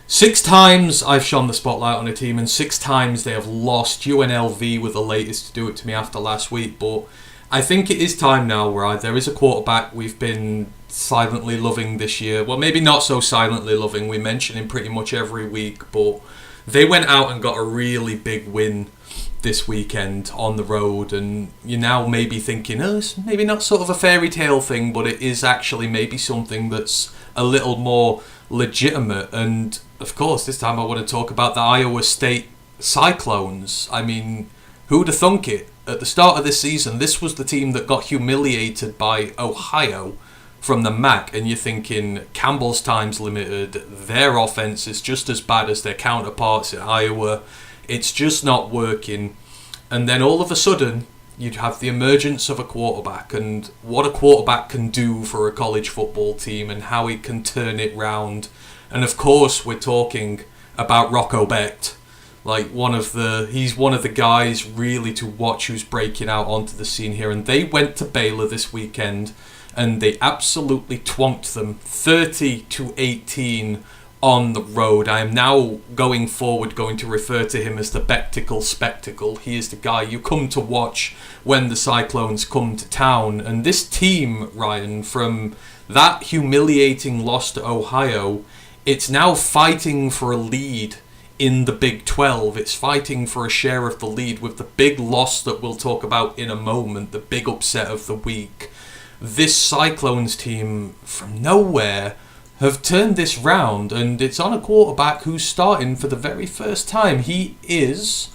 6 times I've shone the spotlight on a team, and 6 times they have lost. UNLV were the latest to do it to me after last week, but I think it is time now where there is a quarterback we've been silently loving this year. Well, maybe not so silently loving. We mention him pretty much every week, but they went out and got a really big win this weekend on the road, and you're now maybe thinking, it's maybe not sort of a fairy tale thing, but it is actually maybe something that's a little more legitimate. And of course, this time I want to talk about the Iowa State Cyclones, I mean, who'd have thunk it? At the start of this season, this was the team that got humiliated by Ohio from the MAC, and you're thinking Campbell's Times Limited, their offense is just as bad as their counterparts in Iowa. It's just not working. And then all of a sudden, you'd have the emergence of a quarterback, and what a quarterback can do for a college football team and how he can turn it round. And of course, we're talking about Rocco Becht. Like he's one of the guys really to watch who's breaking out onto the scene here. And they went to Baylor this weekend and they absolutely twonked them 30-18 on the road. I am now going to refer to him as the Bechtical Spectacle. He is the guy you come to watch when the Cyclones come to town. And this team, Ryan, from that humiliating loss to Ohio, it's now fighting for a lead in the Big 12. It's fighting for a share of the lead with the big loss that we'll talk about in a moment, the big upset of the week. This Cyclones team from nowhere have turned this round, and it's on a quarterback who's starting for the very first time. He is,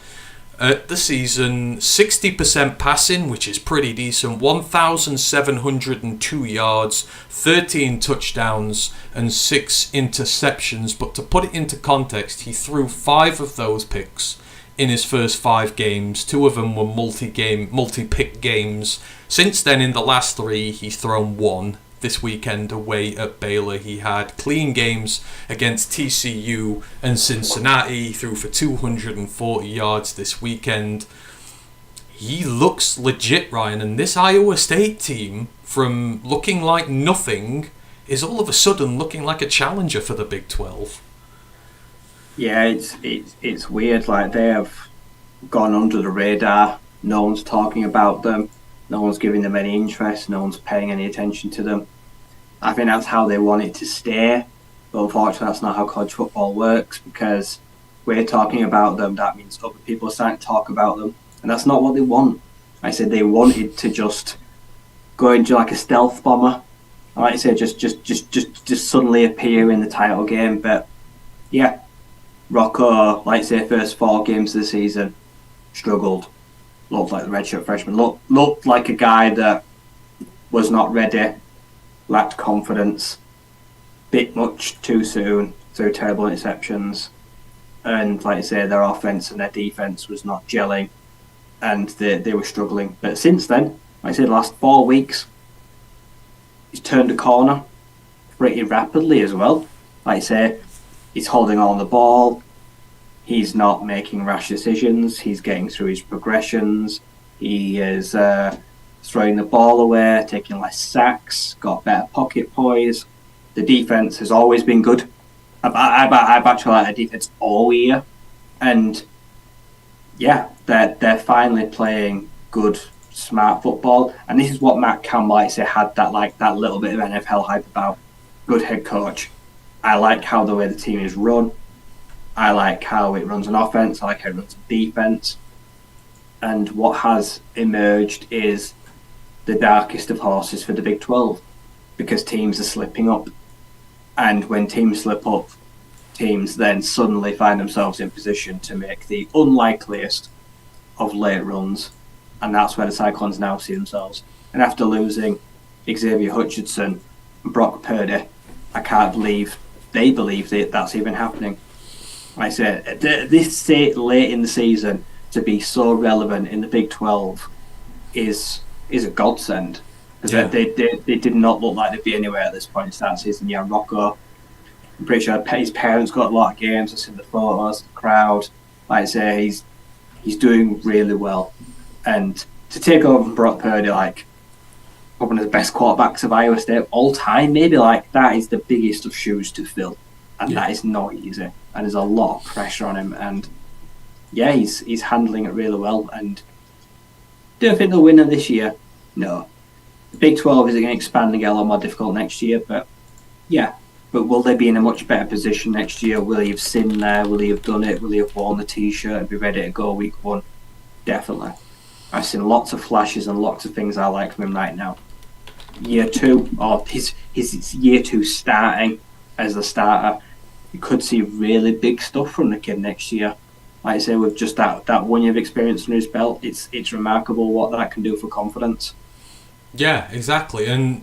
at the season, 60% passing, which is pretty decent, 1,702 yards, 13 touchdowns, and 6 interceptions. But to put it into context, he threw 5 of those picks in his first 5 games. 2 of them were multi-pick games. Since then, in the last 3, he's thrown 1. This weekend away at Baylor, he had clean games against TCU and Cincinnati. He threw for 240 yards this weekend. He looks legit, Ryan, and this Iowa State team, from looking like nothing, is all of a sudden looking like a challenger for the Big 12. Yeah, it's weird. Like, they have gone under the radar. No one's talking about them. No one's giving them any interest. No one's paying any attention to them. I think that's how they want it to stay. But unfortunately, that's not how college football works, because we're talking about them. That means other people are starting to talk about them. And that's not what they want. I said they wanted to just go into like a stealth bomber. I like to say just suddenly appear in the title game. But yeah, Rocco, like I say, first 4 games of the season, struggled. Looked like the redshirt freshman. Looked like a guy that was not ready, lacked confidence, bit much too soon through terrible interceptions. And like I say, their offense and their defense was not gelling, and they were struggling. But since then, like I said, the last 4 weeks, he's turned a corner pretty rapidly as well. Like I say, he's holding on the ball. He's not making rash decisions. He's getting through his progressions. He is throwing the ball away, taking less sacks, got better pocket poise. The defense has always been good. I've actually liked the defense all year. And yeah, they're finally playing good, smart football. And this is what Matt Campbell, like I say, had that little bit of NFL hype about. Good head coach. I like how the way the team is run. I like how it runs an offense. I like how it runs a defense. And what has emerged is the darkest of horses for the Big 12, because teams are slipping up. And when teams slip up, teams then suddenly find themselves in position to make the unlikeliest of late runs. And that's where the Cyclones now see themselves. And after losing Xavier Hutchinson and Brock Purdy, I can't believe they believe that that's even happening. Like I said, this state late in the season to be so relevant in the Big 12 is a godsend. Because they did not look like they'd be anywhere at this point in the season. Yeah, Rocco, I'm pretty sure his parents got a lot of games. I've seen the photos, the crowd. Like I say, he's doing really well. And to take over from Brock Purdy, like one of the best quarterbacks of Iowa State all time, maybe, like, that is the biggest of shoes to fill. And that is not easy. And there's a lot of pressure on him. And yeah, he's handling it really well. And do I think they'll win it this year? No. The Big 12 is going to expand and get a lot more difficult next year. But yeah. But will they be in a much better position next year? Will he have seen there? Will he have done it? Will he have worn the t-shirt and be ready to go week 1? Definitely. I've seen lots of flashes and lots of things I like from him right now. Year 2, or his year 2 starting as the starter, you could see really big stuff from the kid next year. like I say, with just that 1 year of experience under his belt, it's remarkable what that can do for confidence. Yeah, exactly. And,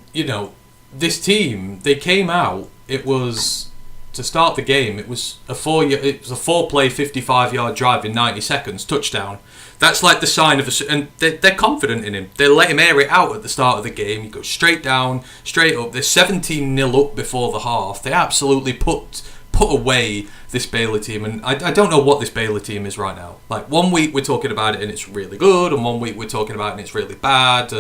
this team, they came out, it was, to start the game, it was a 4-play, 55-yard drive in 90 seconds, touchdown. That's like the sign of and they're confident in him. They let him air it out at the start of the game. He goes straight down, straight up. They're 17-0 up before the half. They absolutely put away this Baylor team, and I don't know what this Baylor team is right now. Like, 1 week we're talking about it and it's really good, and 1 week we're talking about it and it's really bad.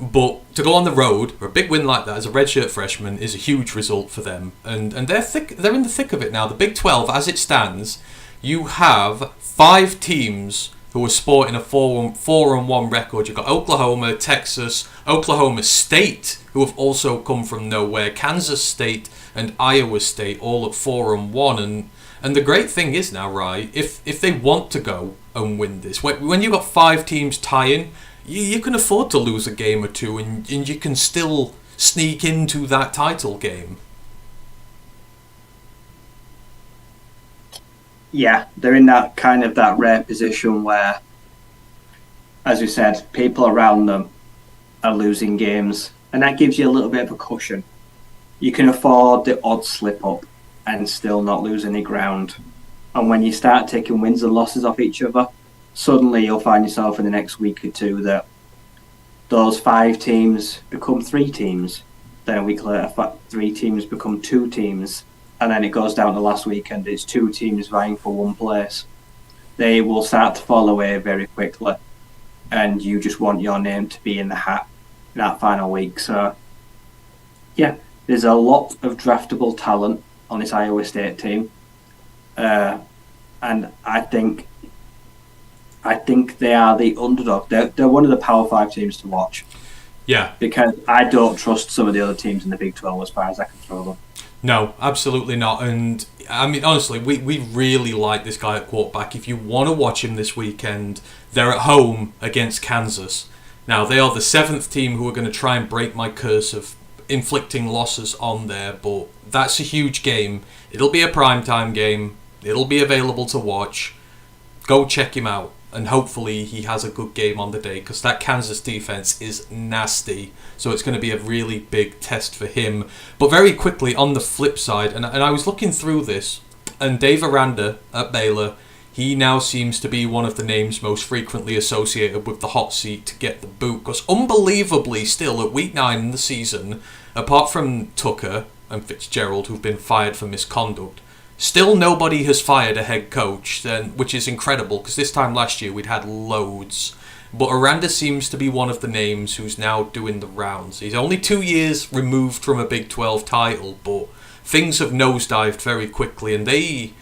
But to go on the road for a big win like that as a redshirt freshman is a huge result for them, and they're in the thick of it now. The Big 12, as it stands, you have 5 teams who are sporting a 4-1 record. You've got Oklahoma, Texas, Oklahoma State, who have also come from nowhere, Kansas State and Iowa State, all at 4-1. And the great thing is now, right, if they want to go and win this, when you've got 5 teams tying, you can afford to lose a game or two, and you can still sneak into that title game. Yeah, they're in that kind of that rare position where, as we said, people around them are losing games, and that gives you a little bit of a cushion. You can afford the odd slip up and still not lose any ground. And when you start taking wins and losses off each other, suddenly you'll find yourself in the next week or two that those 5 teams become 3 teams. Then a week later, 3 teams become 2 teams. And then it goes down to last weekend, it's 2 teams vying for 1 place. They will start to fall away very quickly, and you just want your name to be in the hat in that final week. So, yeah, there's a lot of draftable talent on this Iowa State team. And I think they are the underdog. They're one of the Power 5 teams to watch. Yeah. Because I don't trust some of the other teams in the Big 12 as far as I can throw them. No, absolutely not. And I mean, honestly, we really like this guy at quarterback. If you want to watch him this weekend, they're at home against Kansas. Now, they are the 7th team who are going to try and break my curse of inflicting losses on there, but that's a huge game. It'll be a primetime game. It'll be available to watch. Go check him out, and hopefully he has a good game on the day, because that Kansas defense is nasty. So it's going to be a really big test for him. But very quickly, on the flip side, and I was looking through this, and Dave Aranda at Baylor, he now seems to be one of the names most frequently associated with the hot seat to get the boot. Because unbelievably still, at week 9 in the season, apart from Tucker and Fitzgerald, who've been fired for misconduct, still nobody has fired a head coach, which is incredible, because this time last year we'd had loads. But Aranda seems to be one of the names who's now doing the rounds. He's only 2 years removed from a Big 12 title, but things have nosedived very quickly, and they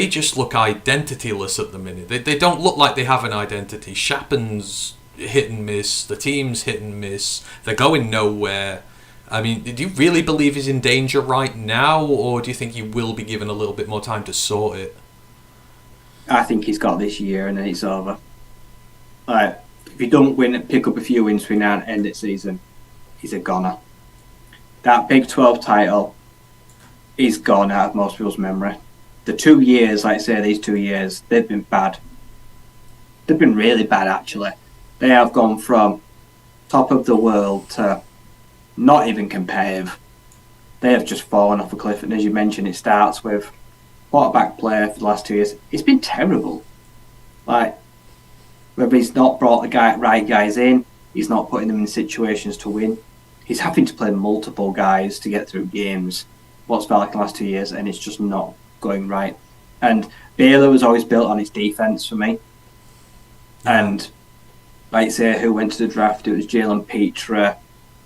just look identityless at the minute. They don't look like they have an identity. Shappen's hit and miss, the team's hit and miss, they're going nowhere. I mean, do you really believe he's in danger right now, or do you think he will be given a little bit more time to sort it? I think he's got this year and then it's over. If he don't pick up a few wins between now and end of season, he's a goner. That Big 12 title is gone out of most people's memory. The 2 years, like I say, these 2 years, they've been bad. They've been really bad, actually. They have gone from top of the world to not even competitive. They have just fallen off a cliff, and as you mentioned, it starts with quarterback play for the last 2 years. It's been terrible. Whether he's not brought the right guys in, he's not putting them in situations to win. He's having to play multiple guys to get through games. What's felt like the last 2 years, and it's just not going right. And Baylor was always built on its defense for me. And like I say, who went to the draft? It was Jalen Petra,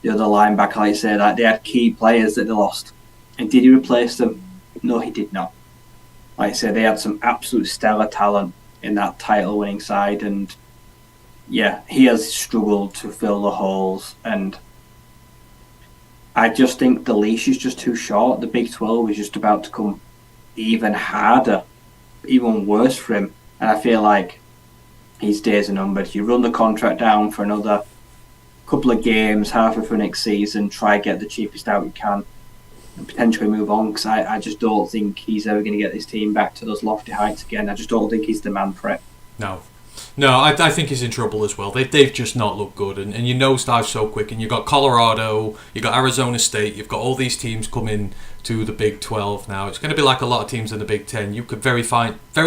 the other linebacker. Like I say, that they had key players that they lost. And did he replace them? No, he did not. Like I say, they had some absolute stellar talent in that title-winning side, and yeah, he has struggled to fill the holes. And I just think the leash is just too short. The Big 12 is just about to come even harder, even worse for him. And I feel like his days are numbered. You run the contract down for another couple of games, halfway through next season, try to get the cheapest out you can. and potentially move on, because I just don't think he's ever going to get this team back to those lofty heights again. I just don't think he's the man for it. No, I think he's in trouble as well. They've just not looked good, and you nosedive so quick. And you've got Colorado, you've got Arizona State, you've got all these teams coming to the Big 12 now. It's going to be like a lot of teams in the Big 10. You could very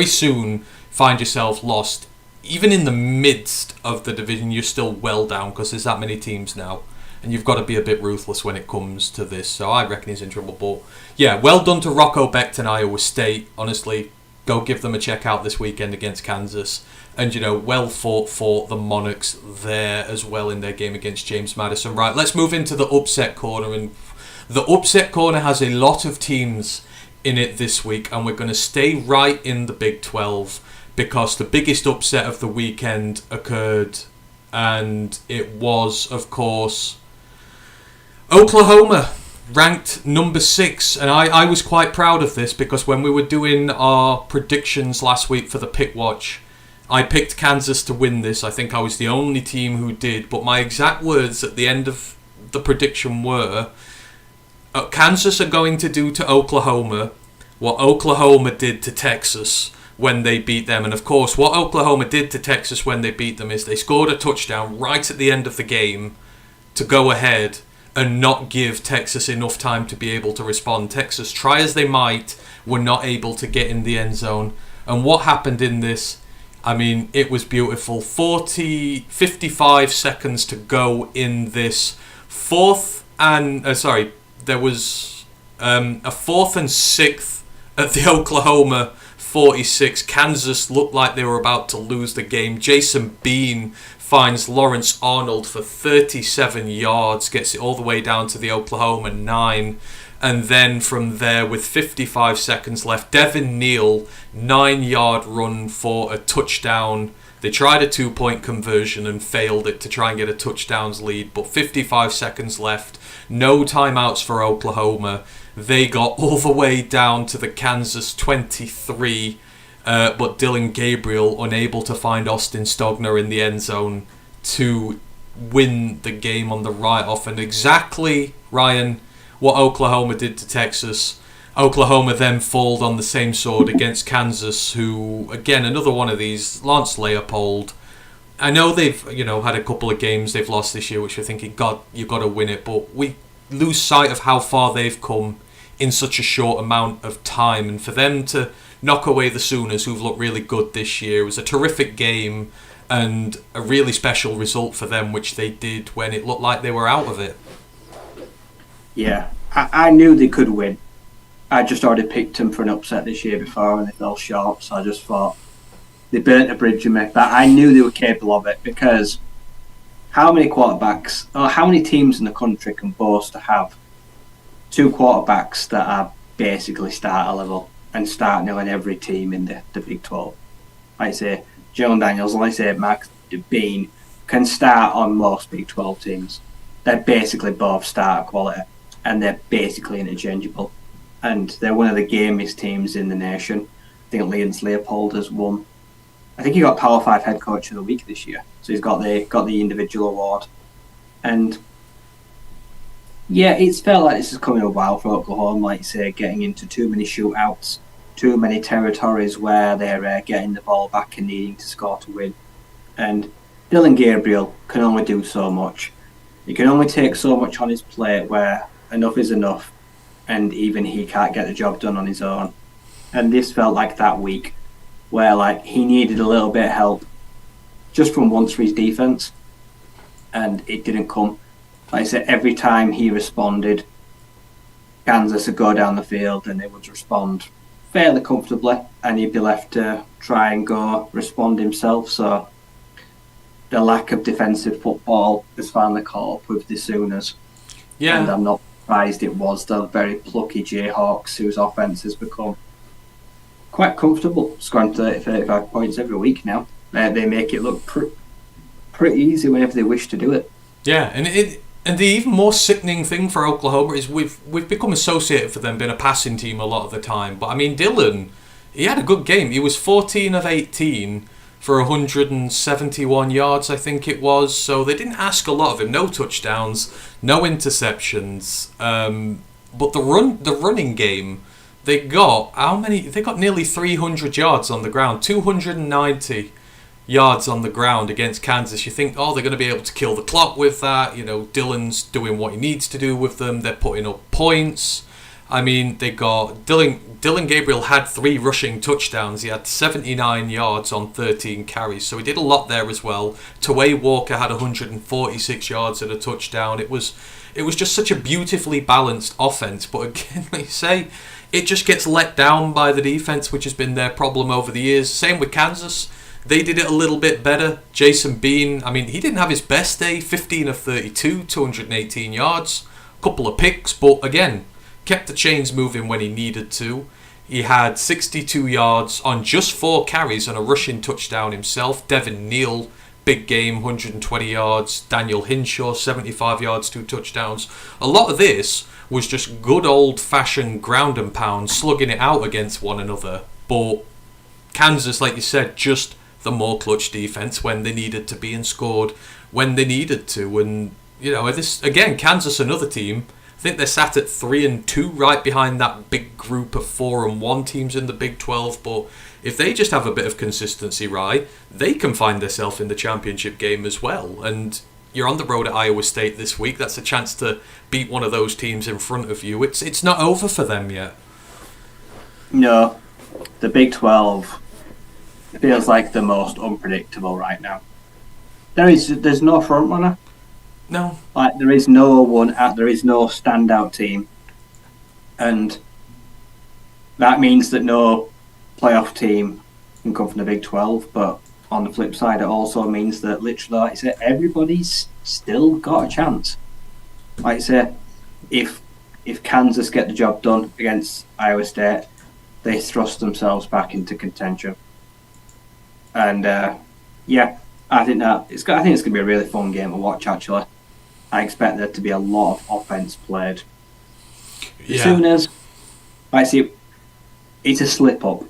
soon find yourself lost. Even in the midst of the division, you're still well down because there's that many teams now. And you've got to be a bit ruthless when it comes to this. So I reckon he's in trouble. But yeah, well done to Rocco Becht and Iowa State. Honestly, go give them a check out this weekend against Kansas. And, well fought for the Monarchs there as well in their game against James Madison. Right, let's move into the upset corner. And the upset corner has a lot of teams in it this week. And we're going to stay right in the Big 12 because the biggest upset of the weekend occurred. And it was, of course, Oklahoma, ranked number 6, and I was quite proud of this because when we were doing our predictions last week for the Pick Watch, I picked Kansas to win this. I think I was the only team who did, but my exact words at the end of the prediction were, Kansas are going to do to Oklahoma what Oklahoma did to Texas when they beat them. And of course, what Oklahoma did to Texas when they beat them is they scored a touchdown right at the end of the game to go ahead and not give Texas enough time to be able to respond. Texas, try as they might, were not able to get in the end zone. And what happened in this, I mean, it was beautiful. 55 seconds to go in this. There was a 4th and 6th at the Oklahoma 46. Kansas looked like they were about to lose the game. Jason Bean finds Lawrence Arnold for 37 yards, gets it all the way down to the Oklahoma 9. And then from there, with 55 seconds left, Devin Neal, 9-yard run for a touchdown. They tried a 2-point conversion and failed it to try and get a touchdowns lead, but 55 seconds left, no timeouts for Oklahoma. They got all the way down to the Kansas 23, but Dylan Gabriel unable to find Austin Stogner in the end zone to win the game on the write-off. And exactly, Ryan, what Oklahoma did to Texas, Oklahoma then falled on the same sword against Kansas, who, again, another one of these, Lance Leopold. I know they've, had a couple of games they've lost this year, which I think you've got to win it, but we lose sight of how far they've come in such a short amount of time. And for them to knock away the Sooners, who've looked really good this year, was a terrific game and a really special result for them, which they did when it looked like they were out of it. Yeah, I knew they could win. I just already picked them for an upset this year before and they fell short, so I just thought they burnt a bridge in me. But I knew they were capable of it because how many quarterbacks, or how many teams in the country can boast to have 2 quarterbacks that are basically starter level and starting in every team in the Big 12? Like I say, Joan Daniels, like I say, Max Bean can start on most Big 12 teams. They're basically both starter quality and they're basically interchangeable. And they're one of the gamest teams in the nation. I think Lance Leopold has won. I think he got Power 5 Head Coach of the Week this year. So he's got the individual award. And yeah, it's felt like this is coming a while for Oklahoma, like you say, getting into too many shootouts, too many territories where they're getting the ball back and needing to score to win. And Dylan Gabriel can only do so much. He can only take so much on his plate where enough is enough, and even he can't get the job done on his own. And this felt like that week where he needed a little bit of help just from once for his defense, and it didn't come. Like I said, every time he responded, Kansas would go down the field and they would respond fairly comfortably, and he'd be left to try and go respond himself. So the lack of defensive football has finally caught up with the Sooners. Yeah. And I'm not surprised it was the very plucky Jayhawks whose offense has become quite comfortable, scoring 30-35 points every week now. They make it look pretty easy whenever they wish to do it. Yeah, and the even more sickening thing for Oklahoma is we've become associated for them being a passing team a lot of the time. But I mean, Dylan, he had a good game. He was 14 of 18 for 171 yards, I think it was. So they didn't ask a lot of him. No touchdowns, no interceptions. But the running game, they got how many? They got nearly 300 yards on the ground, 290 yards on the ground against Kansas. You think, oh, they're going to be able to kill the clock with that. You know, Dylan's doing what he needs to do with them. They're putting up points. I mean, they got Dylan Gabriel had 3 rushing touchdowns. He had 79 yards on 13 carries, so he did a lot there as well. Taway Walker had 146 yards and a touchdown. It was just such a beautifully balanced offense. But again, like you say, it just gets let down by the defense, which has been their problem over the years. Same with Kansas. They did it a little bit better. Jason Bean, I mean, he didn't have his best day. 15 of 32, 218 yards, a couple of picks, but again, kept the chains moving when he needed to. He had 62 yards on just 4 carries and a rushing touchdown himself. Devin Neal, big game, 120 yards. Daniel Hinshaw, 75 yards, 2 touchdowns. A lot of this was just good old-fashioned ground and pound, slugging it out against one another. But Kansas, like you said, just the more clutch defense when they needed to be and scored when they needed to. And, you know, this again, Kansas, another team, I think they're sat at 3-2, right behind that big group of 4-1 teams in the Big 12. But if they just have a bit of consistency, right, they can find themselves in the championship game as well. And you're on the road at Iowa State this week. That's a chance to beat one of those teams in front of you. It's not over for them yet. No, the Big 12 feels like the most unpredictable right now. There's no front runner. No, like there is no standout team, and that means that no playoff team can come from the Big 12. But on the flip side, it also means that literally, like I said, everybody's still got a chance. Like I say, if Kansas get the job done against Iowa State, they thrust themselves back into contention. And I think it's going to be a really fun game to watch. Actually, I expect there to be a lot of offense played. As soon as I see, it's a slip up.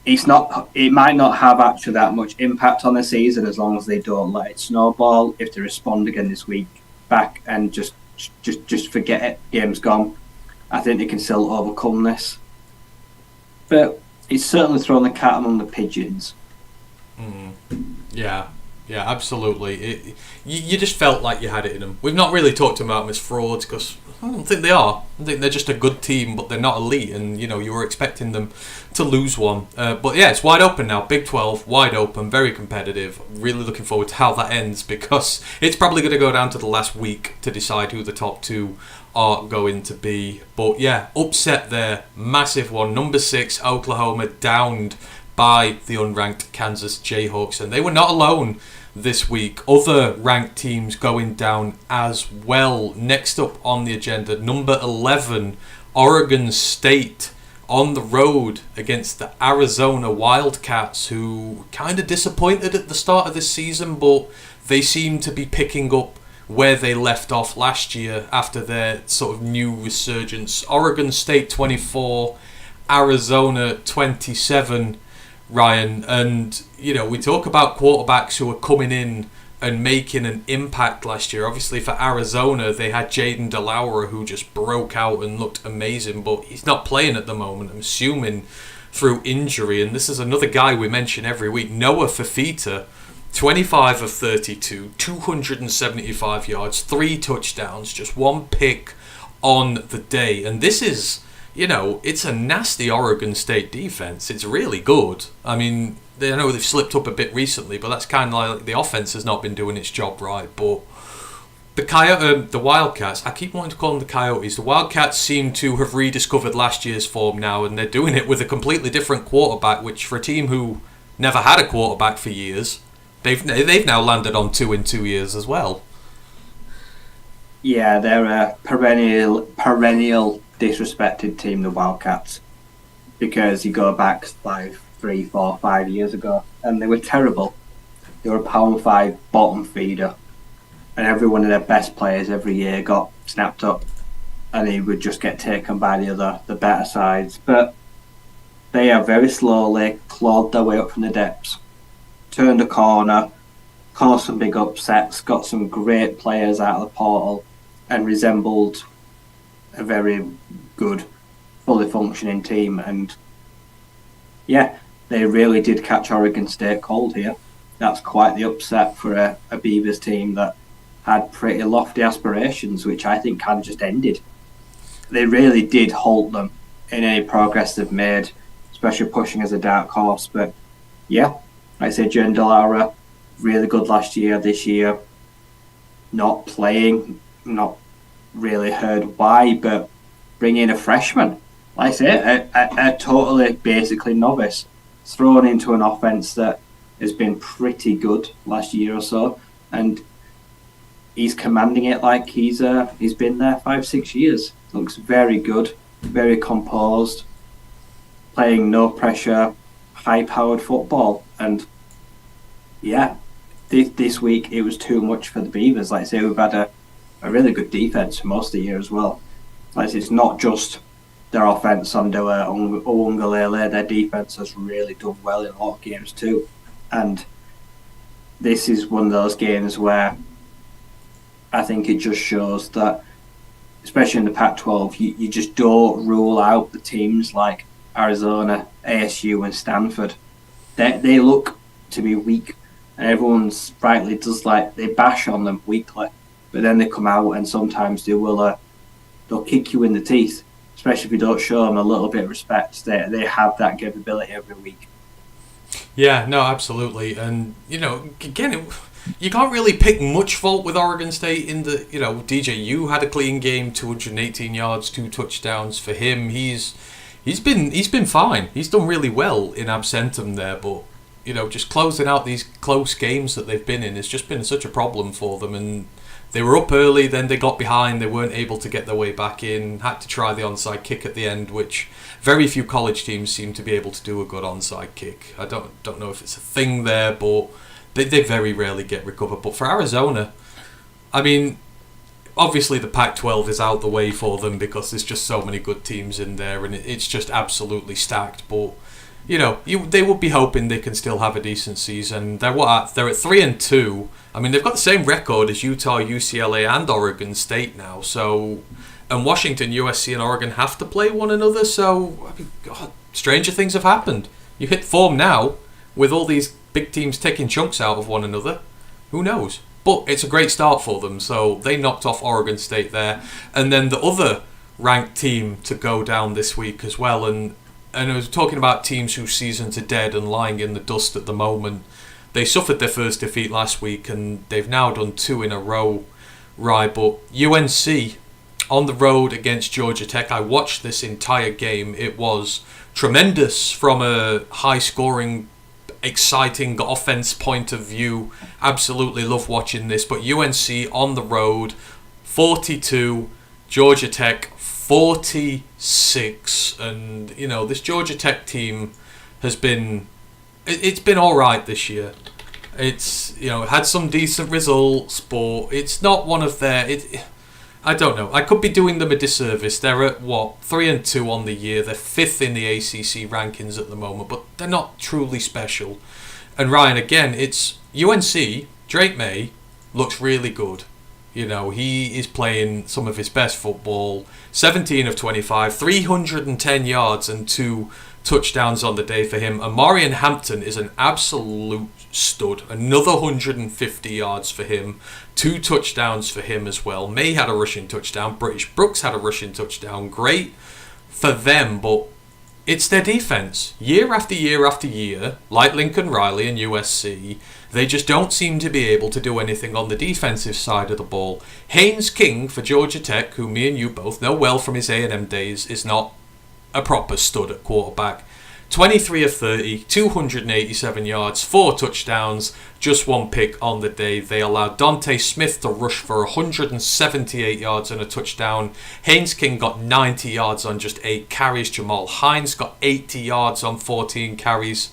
It might not have actually that much impact on the season as long as they don't let it snowball. If they respond again this week, back and just forget it, game's gone. I think they can still overcome this. But it's certainly thrown the cat among the pigeons. Yeah, absolutely. You just felt like you had it in them. We've not really talked about them as frauds because I don't think they are. I think they're just a good team, but they're not elite. And you were expecting them to lose one. But yeah, it's wide open now. Big 12, wide open, very competitive. Really looking forward to how that ends because it's probably going to go down to the last week to decide who the top 2 are going to be. But yeah, upset there, massive one. Number 6, Oklahoma downed by the unranked Kansas Jayhawks, and they were not alone this week. Other ranked teams going down as well. Next up on the agenda, number 11, Oregon State on the road against the Arizona Wildcats, who kind of disappointed at the start of this season, but they seem to be picking up where they left off last year after their sort of new resurgence. Oregon State 24, Arizona 27. Ryan, and we talk about quarterbacks who are coming in and making an impact last year. Obviously for Arizona they had Jaden DeLaura, who just broke out and looked amazing, but he's not playing at the moment, I'm assuming through injury. And this is another guy we mention every week, Noah Fafita, 25 of 32, 275 yards, 3 touchdowns, just 1 pick on the day. And this is, it's a nasty Oregon State defense. It's really good. I mean, I know they've slipped up a bit recently, but that's kind of like the offense has not been doing its job right. But the Wildcats, I keep wanting to call them the Coyotes. The Wildcats seem to have rediscovered last year's form now, and they're doing it with a completely different quarterback, which for a team who never had a quarterback for years, they've now landed on 2 in 2 years as well. Yeah, they're a perennial disrespected team, the Wildcats, because you go back 3, 4, 5 years ago and they were terrible. They were a Power 5 bottom feeder, and every one of their best players every year got snapped up and he would just get taken by the better sides. But they have very slowly clawed their way up from the depths, turned a corner, caused some big upsets, got some great players out of the portal, and resembled a very good, fully functioning team. And yeah, they really did catch Oregon State cold here. That's quite the upset for a Beavers team that had pretty lofty aspirations, which I think kind of just ended. They really did halt them in any progress they've made, especially pushing as a dark horse. But yeah, like I said, Jen DeLaura, really good last year. This year, not playing, not really heard why, but bring in a freshman. Like I say, a totally basically novice thrown into an offense that has been pretty good last year or so, and he's commanding it like he's been there 5-6 years. Looks very good, very composed, playing no pressure, high powered football. And yeah, this week it was too much for the Beavers. Like I say, we've had a really good defense for most of the year as well. Like I say, it's not just their offense under Uwungalele. Their defense has really done well in a lot of games too. And this is one of those games where I think it just shows that, especially in the Pac-12, you just don't rule out the teams like Arizona, ASU, and Stanford. They look to be weak, and everyone's rightly does they bash on them weekly, but then they come out and sometimes they'll kick you in the teeth, especially if you don't show them a little bit of respect. They have that capability every week. Yeah, no, absolutely. And, again, you can't really pick much fault with Oregon State in the, DJU had a clean game, 218 yards, 2 touchdowns for him. He's been fine. He's done really well in absentum there, but, just closing out these close games that they've been in has just been such a problem for them. And they were up early, then they got behind, they weren't able to get their way back in, had to try the onside kick at the end, which very few college teams seem to be able to do a good onside kick. I don't know if it's a thing there, but they very rarely get recovered. But for Arizona, I mean, obviously the Pac-12 is out the way for them because there's just so many good teams in there, and it's just absolutely stacked. But they would be hoping they can still have a decent season. They're at 3-2. I mean, they've got the same record as Utah, UCLA, and Oregon State now. So, and Washington, USC, and Oregon have to play one another. So, I mean, God, stranger things have happened. You hit form now with all these big teams taking chunks out of one another. Who knows? But it's a great start for them. So they knocked off Oregon State there, and then the other ranked team to go down this week as well. And I was talking about teams whose seasons are dead and lying in the dust at the moment. They suffered their first defeat last week, and they've now done 2 in a row, right? But UNC on the road against Georgia Tech, I watched this entire game. It was tremendous from a high-scoring, exciting offense point of view. Absolutely love watching this. But UNC on the road, 42, Georgia Tech 46, and this Georgia Tech team has been. It's been all right this year. It's had some decent results, but it's not one of their. I don't know. I could be doing them a disservice. They're at 3-2 on the year. They're 5th in the ACC rankings at the moment, but they're not truly special. And Ryan, again, it's UNC. Drake May looks really good. He is playing some of his best football. 17 of 25, 310 yards and 2 touchdowns on the day for him. And Marion Hampton is an absolute stud. Another 150 yards for him. 2 touchdowns for him as well. May had a rushing touchdown. British Brooks had a rushing touchdown. Great for them, but it's their defense. Year after year after year, like Lincoln Riley and USC, they just don't seem to be able to do anything on the defensive side of the ball. Haynes King for Georgia Tech, who me and you both know well from his A&M days, is not a proper stud at quarterback. 23 of 30, 287 yards, 4 touchdowns, just 1 pick on the day. They allowed Dante Smith to rush for 178 yards and a touchdown. Haynes King got 90 yards on just 8 carries. Jamal Hines got 80 yards on 14 carries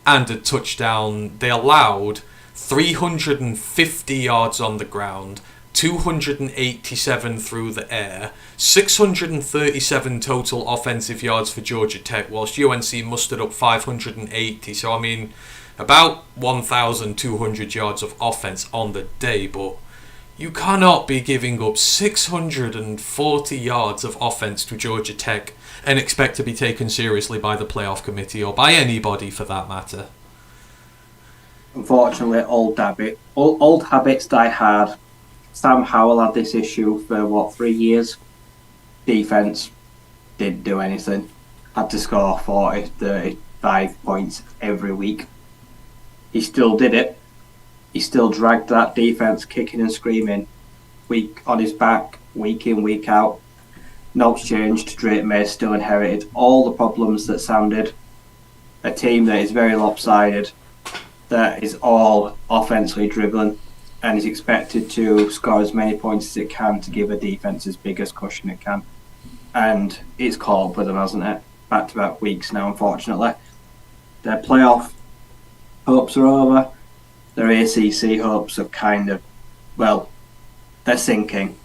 and a touchdown. They allowed 350 yards on the ground, 287 through the air, 637 total offensive yards for Georgia Tech, whilst UNC mustered up 580. So, I mean, about 1,200 yards of offense on the day. But, You cannot be giving up 640 yards of offense to Georgia Tech and expect to be taken seriously by the playoff committee or by anybody for that matter. Unfortunately, old habits die hard. Sam Howell had this issue for 3 years. Defense didn't do anything. Had to score 40, 35 points every week. He still did it. He still dragged that defense kicking and screaming, week on his back, week in, week out. No's changed. Drake May still inherited all the problems that Sam did. A team that is very lopsided, that is all offensively dribbling, and is expected to score as many points as it can to give a defense as big as cushion it can. And it's caught up with them, hasn't it? Back-to-back weeks now, unfortunately. Their playoff hopes are over. Their ACC hopes are they're sinking.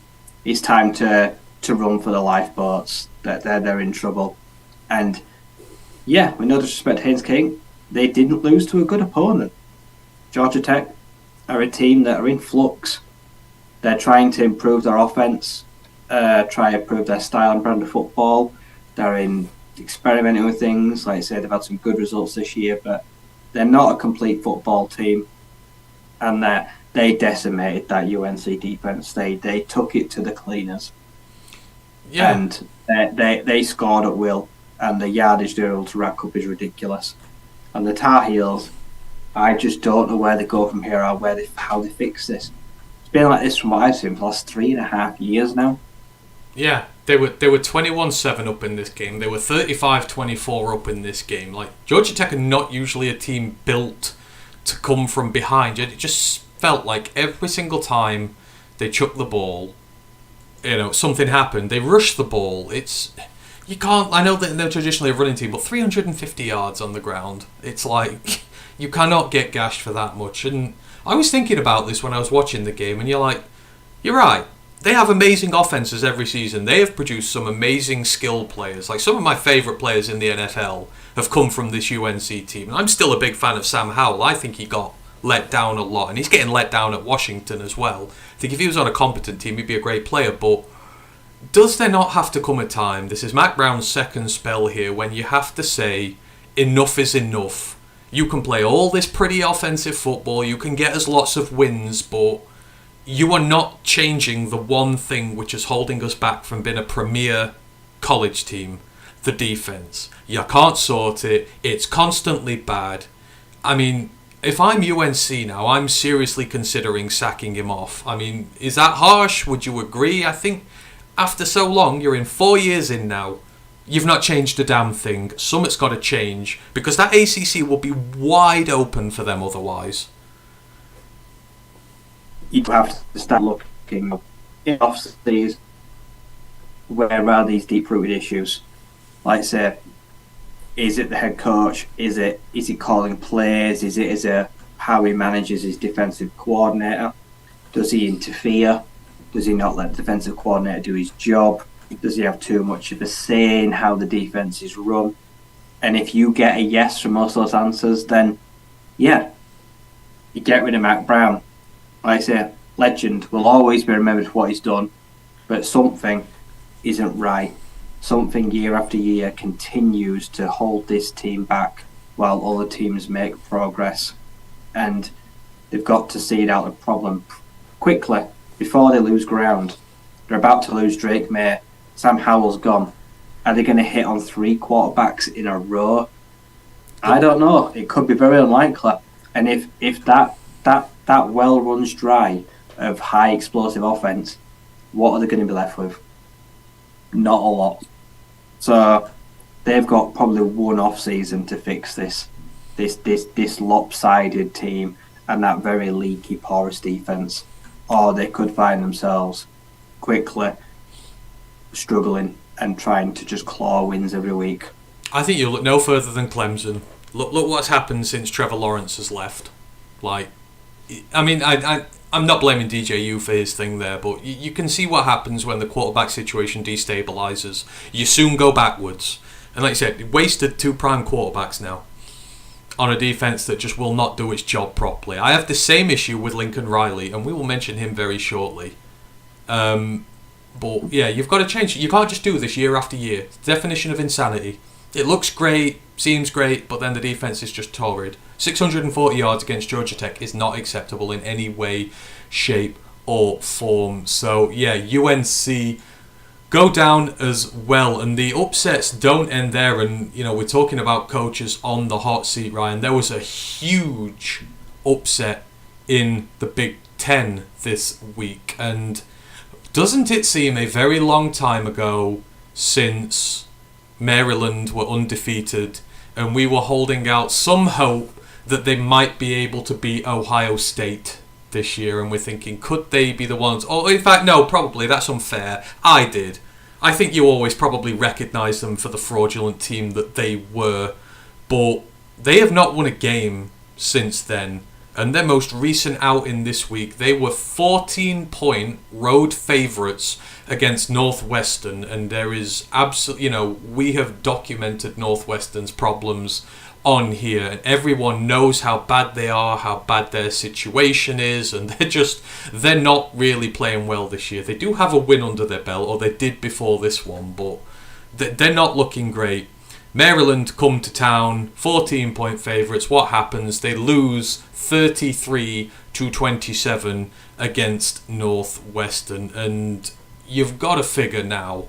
It's time to run for the lifeboats. They're in trouble. And yeah, with no disrespect to Haynes King, they didn't lose to a good opponent. Georgia Tech are a team that are in flux. They're trying to improve their offense, try to improve their style and brand of football. They're experimenting with things. Like I said, they've had some good results this year, but they're not a complete football team. And they decimated that UNC defense. They took it to the cleaners. Yeah. And they scored at will, and the yardage they're able to rack up is ridiculous. And the Tar Heels, I just don't know where they go from here or how they fix this. It's been like this from what I've seen for the last 3.5 years now. Yeah, they were 21-7 up in this game. They were 35-24 up in this game. Like, Georgia Tech are not usually a team built to come from behind. It just felt like every single time they chucked the ball, something happened. They rushed the ball. You can't. I know that they're traditionally a running team, but 350 yards on the ground. It's like you cannot get gashed for that much. And I was thinking about this when I was watching the game, and you're right. They have amazing offenses every season. They have produced some amazing skilled players. Like, some of my favourite players in the NFL have come from this UNC team. And I'm still a big fan of Sam Howell. I think he got let down a lot. And he's getting let down at Washington as well. I think if he was on a competent team, he'd be a great player. But does there not have to come a time, this is Mac Brown's second spell here, when you have to say, enough is enough. You can play all this pretty offensive football. You can get us lots of wins, but you are not changing the one thing which is holding us back from being a premier college team, the defense. You can't sort it. It's constantly bad. I mean, if I'm UNC now, I'm seriously considering sacking him off. I mean, is that harsh? Would you agree? I think after so long, you're in 4 years in now, you've not changed a damn thing. Something's got to change, because that ACC will be wide open for them otherwise. You have to start looking in off-season where are these deep-rooted issues. Like, say, is it the head coach? Is it calling plays? Is it how he manages his defensive coordinator? Does he interfere? Does he not let the defensive coordinator do his job? Does he have too much of a say in how the defense is run? And if you get a yes from most of those answers, then yeah, you get rid of Mac Brown. Like I say, legend will always be remembered for what he's done, but something isn't right. Something year after year continues to hold this team back while other teams make progress. And they've got to seed out the problem quickly before they lose ground. They're about to lose Drake May. Sam Howell's gone. Are they going to hit on 3 quarterbacks in a row? I don't know. It could be very unlikely. And if that well runs dry of high explosive offense, what are they going to be left with? Not a lot. So they've got probably one off season to fix this lopsided team and that very leaky, porous defense, or they could find themselves quickly struggling and trying to just claw wins every week. I think you look no further than Clemson. Look what's happened since Trevor Lawrence has left. Like, I mean, I'm not blaming DJU for his thing there, but you can see what happens when the quarterback situation destabilizes. You soon go backwards. And like I said, wasted 2 prime quarterbacks now. on a defense that just will not do its job properly. I have the same issue with Lincoln Riley, and we will mention him very shortly. But yeah, you've got to change it. You can't just do this year after year. It's the definition of insanity. It looks great, seems great, but then the defense is just torrid. 640 yards against Georgia Tech is not acceptable in any way, shape, or form. So yeah, UNC go down as well, and the upsets don't end there. And you know, we're talking about coaches on the hot seat, Ryan. There was a huge upset in the Big Ten this week, and doesn't it seem a very long time ago since Maryland were undefeated and we were holding out some hope that they might be able to beat Ohio State this year, and we're thinking, could they be the ones? Oh, in fact, no, probably, that's unfair. I did. I think you always probably recognise them for the fraudulent team that they were, but they have not won a game since then. And their most recent outing this week, they were 14-point road favourites against Northwestern. And there is absolutely, you know, we have documented Northwestern's problems on here. And everyone knows how bad they are, how bad their situation is. And they're not really playing well this year. They do have a win under their belt, or they did before this one, but they're not looking great. Maryland come to town, 14-point favourites. What happens? They lose 33-27 against Northwestern. And you've got to figure now,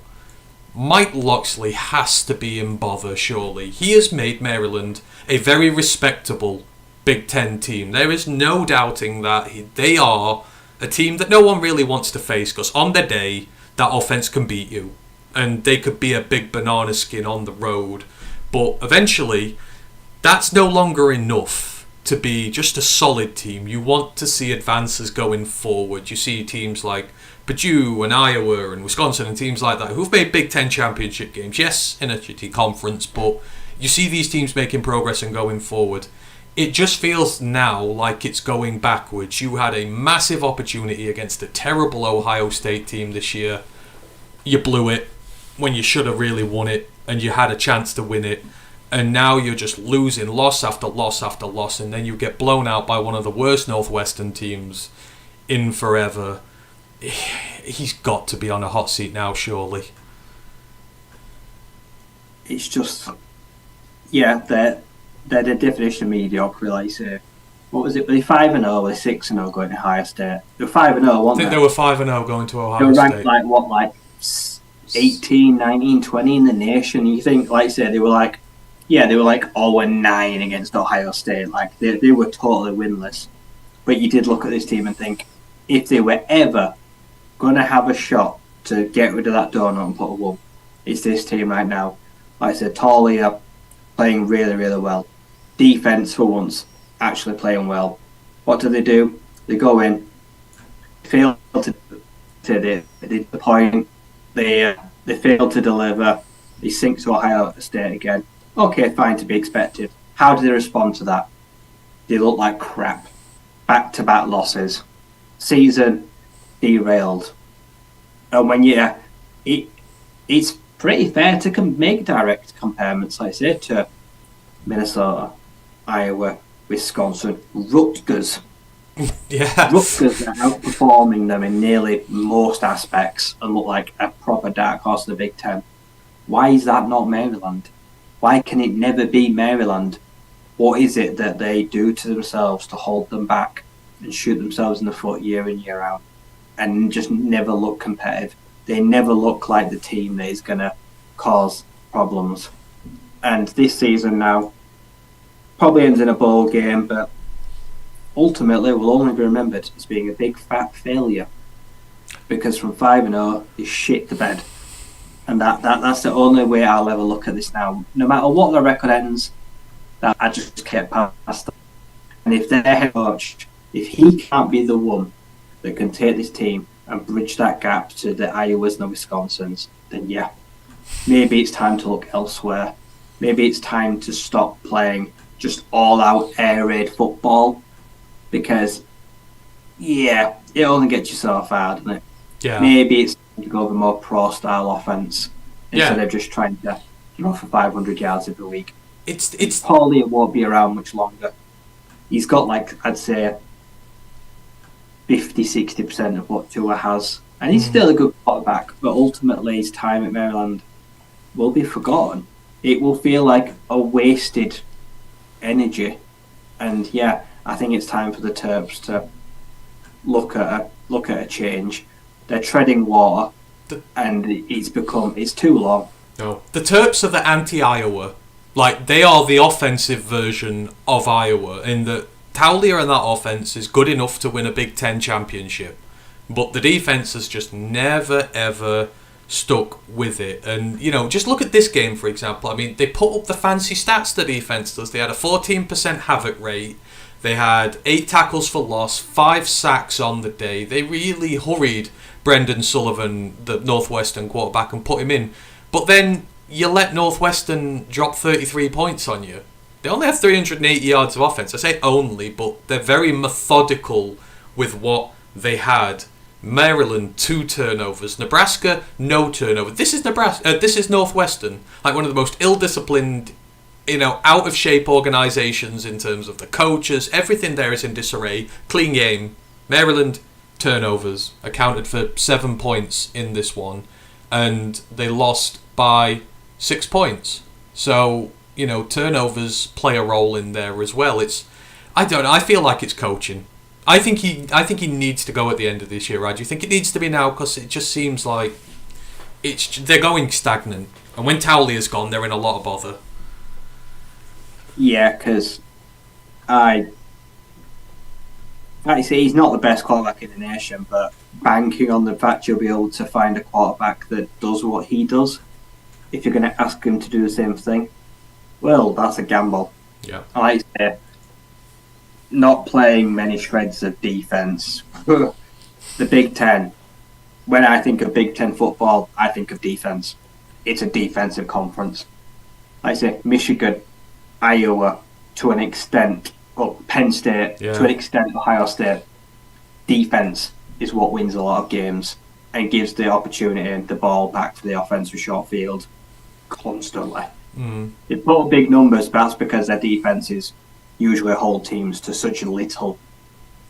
Mike Loxley has to be in bother, surely. He has made Maryland a very respectable Big Ten team. There is no doubting that they are a team that no one really wants to face, because on their day, that offense can beat you. And they could be a big banana skin on the road. But eventually, that's no longer enough to be just a solid team. You want to see advances going forward. You see teams like Purdue and Iowa and Wisconsin and teams like that who've made Big Ten championship games. Yes, in a shitty conference, but you see these teams making progress and going forward. It just feels now like it's going backwards. You had a massive opportunity against a terrible Ohio State team this year. You blew it when you should have really won it, and you had a chance to win it, and now you're just losing loss after loss after loss, and then you get blown out by one of the worst Northwestern teams in forever. He's got to be on a hot seat now, surely. It's just, yeah, they're the definition of mediocrity, like you say. What was it? Were they 5-0 or 6-0 going to Ohio State? They were 5-0, weren't they? I think they were 5-0 going to Ohio State. They were ranked like 18, 19, 20 in the nation. You think, like I say, they were like 0-9 against Ohio State. Like they were totally winless. But you did look at this team and think, if they were ever going to have a shot to get rid of that donut and put a wall, it's this team right now. Like I said, Talia playing really, really well. Defense for once actually playing well. What do? They go in, fail to the point. They fail to deliver. They sink to Ohio State again. Okay, fine, to be expected. How do they respond to that? They look like crap. Back-to-back losses. Season derailed. And when it's pretty fair to make direct comparisons, like I say, to Minnesota, Iowa, Wisconsin, Rutgers. Yeah. Rutgers are outperforming them in nearly most aspects and look like a proper dark horse in the Big Ten. Why is that not Maryland? Why can it never be Maryland? What is it that they do to themselves to hold them back and shoot themselves in the foot year in, year out, and just never look competitive? They never look like the team that is going to cause problems. And this season now probably ends in a bowl game, but ultimately will only be remembered as being a big fat failure, because from 5-0 they shit the bed, and that's the only way I'll ever look at this now. No matter what the record ends, that I just get past them. And if their head coach, if he can't be the one that can take this team and bridge that gap to the Iowas and the Wisconsins, then yeah, maybe it's time to look elsewhere. Maybe it's time to stop playing just all-out air raid football, because, yeah, it only gets you so far, doesn't it? Yeah. Maybe it's time to go with a more pro-style offense instead of just trying to throw for 500 yards every week. it's Paulie won't be around much longer. He's got, like, I'd say 50-60% of what Tua has. And he's still a good quarterback, but ultimately his time at Maryland will be forgotten. It will feel like a wasted energy. And yeah, I think it's time for the Terps to look at a change. They're treading water, and it's too long. No, the Terps are the anti-Iowa. Like, they are the offensive version of Iowa, in that Taulia and that offense is good enough to win a Big Ten championship, but the defense has just never ever stuck with it. And just look at this game, for example. I mean, they put up the fancy stats the defense does. They had a 14% havoc rate. They had 8 tackles for loss, 5 sacks on the day. They really hurried Brendan Sullivan, the Northwestern quarterback, and put him in. But then you let Northwestern drop 33 points on you. They only have 380 yards of offense. I say only, but they're very methodical with what they had. Maryland, 2 turnovers. Nebraska, no turnover. This is Nebraska. This is Northwestern, like one of the most ill-disciplined, out of shape organizations in terms of the coaches. Everything there is in disarray. Clean game. Maryland, turnovers, accounted for 7 points in this one, and they lost by 6 points. So turnovers play a role in there as well. I don't know. I feel like it's coaching. I think he needs to go at the end of this year. Right? Do you think it needs to be now? Because it just seems like they're going stagnant, and when Taulia's gone, they're in a lot of bother. Yeah, because like you say, he's not the best quarterback in the nation, but banking on the fact you'll be able to find a quarterback that does what he does, if you're going to ask him to do the same thing, well, that's a gamble. Yeah. I like to say, not playing many shreds of defense. The Big Ten. When I think of Big Ten football, I think of defense. It's a defensive conference. Like I say, Michigan, Iowa, to an extent, Penn State, to an extent, Ohio State. Defense is what wins a lot of games and gives the opportunity, the ball back to the offensive short field constantly. They put up big numbers, but that's because their defenses usually hold teams to such little.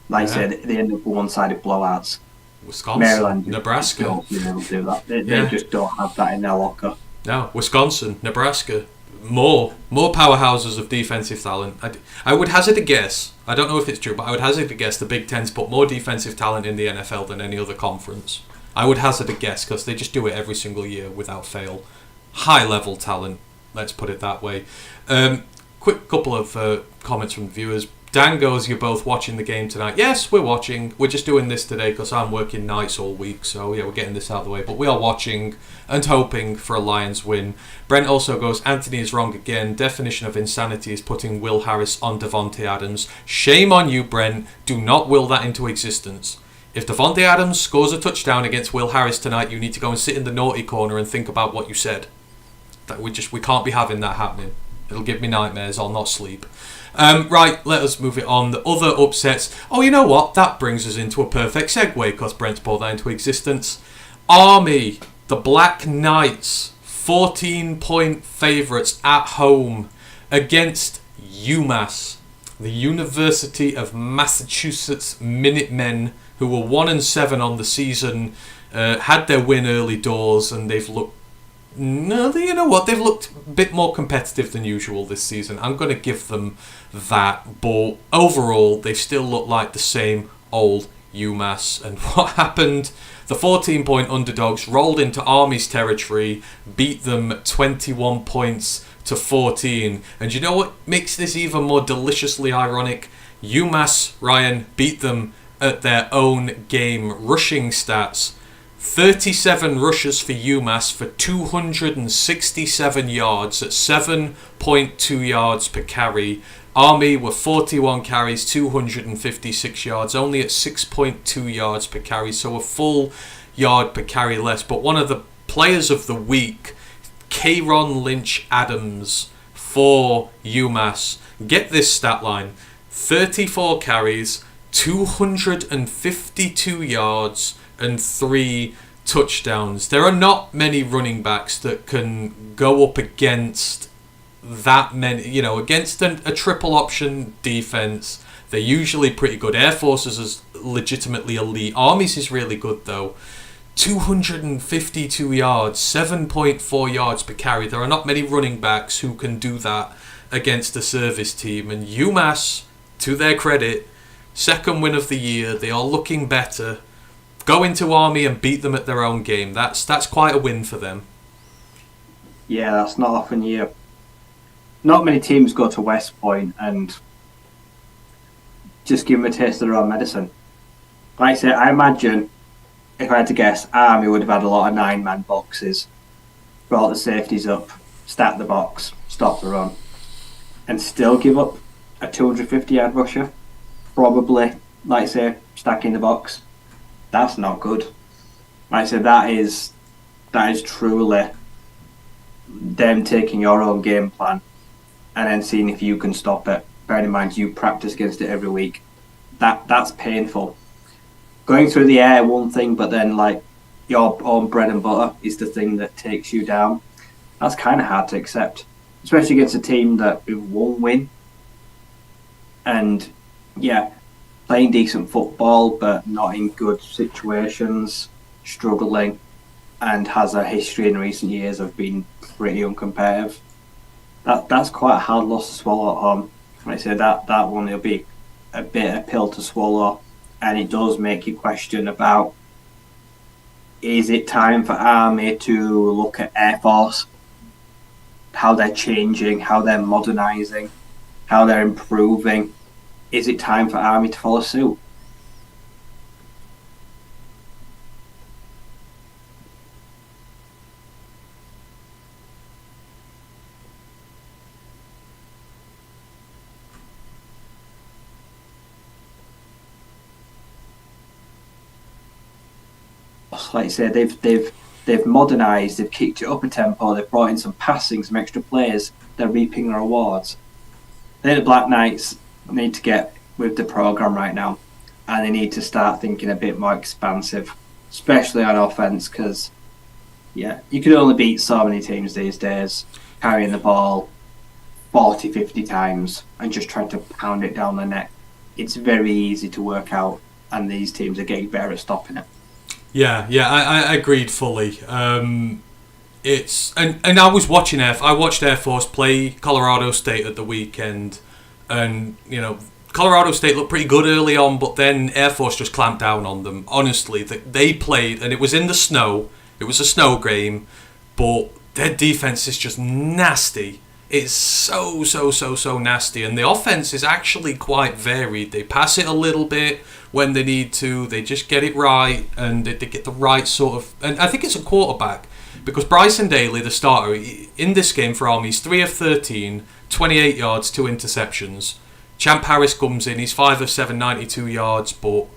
Like I said, they end up with one-sided blowouts. Wisconsin, Maryland, Nebraska. Don't be able to do that. They just don't have that in their locker. No, Wisconsin, Nebraska, more powerhouses of defensive talent. I would hazard a guess. I don't know if it's true, but I would hazard a guess the Big Ten's put more defensive talent in the NFL than any other conference. I would hazard a guess because they just do it every single year without fail. High-level talent, let's put it that way. Quick couple of comments from viewers. Dan goes, you're both watching the game tonight. Yes, we're watching. We're just doing this today because I'm working nights all week. So, yeah, we're getting this out of the way. But we are watching and hoping for a Lions win. Brent also goes, Anthony is wrong again. Definition of insanity is putting Will Harris on Davante Adams. Shame on you, Brent. Do not will that into existence. If Davante Adams scores a touchdown against Will Harris tonight, you need to go and sit in the naughty corner and think about what you said. That we can't be having that happening. It'll give me nightmares. I'll not sleep. Right, let us move it on. The other upsets. Oh, you know what? That brings us into a perfect segue because Brent's brought that into existence. Army, the Black Knights, 14-point favourites at home against UMass, the University of Massachusetts Minutemen, who were 1-7 on the season, had their win early doors, and they've looked. No, you know what? They've looked a bit more competitive than usual this season. I'm going to give them that. But overall, they still look like the same old UMass. And what happened? The 14-point underdogs rolled into Army's territory, beat them 21 points to 14. And you know what makes this even more deliciously ironic? UMass, Ryan, beat them at their own game. Rushing stats. 37 rushes for UMass for 267 yards at 7.2 yards per carry. Army were 41 carries, 256 yards, only at 6.2 yards per carry, so a full yard per carry less. But one of the players of the week, Kayron Lynch-Adams for UMass, get this stat line, 34 carries, 252 yards, and 3 touchdowns. There are not many running backs that can go up against that many, against a triple option defense. They're usually pretty good. Air Forces is legitimately elite. Army's is really good though. 252 yards, 7.4 yards per carry. There are not many running backs who can do that against a service team. And UMass, to their credit, second win of the year. They are looking better. Go into Army and beat them at their own game. That's quite a win for them. Yeah, that's not often. Not many teams go to West Point and just give them a taste of their own medicine. Like I say, I imagine, if I had to guess, Army would have had a lot of 9-man boxes, brought the safeties up, stack the box, stop the run, and still give up a 250-yard rusher. Probably, like I say, stacking the box. That's not good. Like I say, that is truly them taking your own game plan and then seeing if you can stop it. Bearing in mind you practice against it every week. That's painful. Going through the air, one thing, but then like your own bread and butter is the thing that takes you down. That's kind of hard to accept, especially against a team that with one win and playing decent football but not in good situations, struggling, and has a history in recent years of being pretty uncompetitive. That's quite a hard loss to swallow at home. Like I say, that one will be a bit of a pill to swallow, and it does make you question about, is it time for Army to look at Air Force, how they're changing, how they're modernising, how they're improving? Is it time for Army to follow suit? Like I say, they've modernised, they've kicked it up a tempo, they've brought in some passing, some extra players. They're reaping their rewards. I think the Black Knights need to get with the programme right now, and they need to start thinking a bit more expansive, especially on offence, because you can only beat so many teams these days carrying the ball 40, 50 times and just trying to pound it down the neck. It's very easy to work out, and these teams are getting better at stopping it. I agreed fully. It's and I was watching I watched Air Force play Colorado State at the weekend, and Colorado State looked pretty good early on, but then Air Force just clamped down on them. Honestly, they played, and it was in the snow. It was a snow game, but their defense is just nasty. It's so nasty, and the offense is actually quite varied. They pass it a little bit when they need to. They just get it right, and they get the right sort of. And I think it's a quarterback, because Bryson Daly, the starter in this game for Army, is 3 of 13, 28 yards, 2 interceptions. Champ Harris comes in, he's 5 of 7, 92 yards, but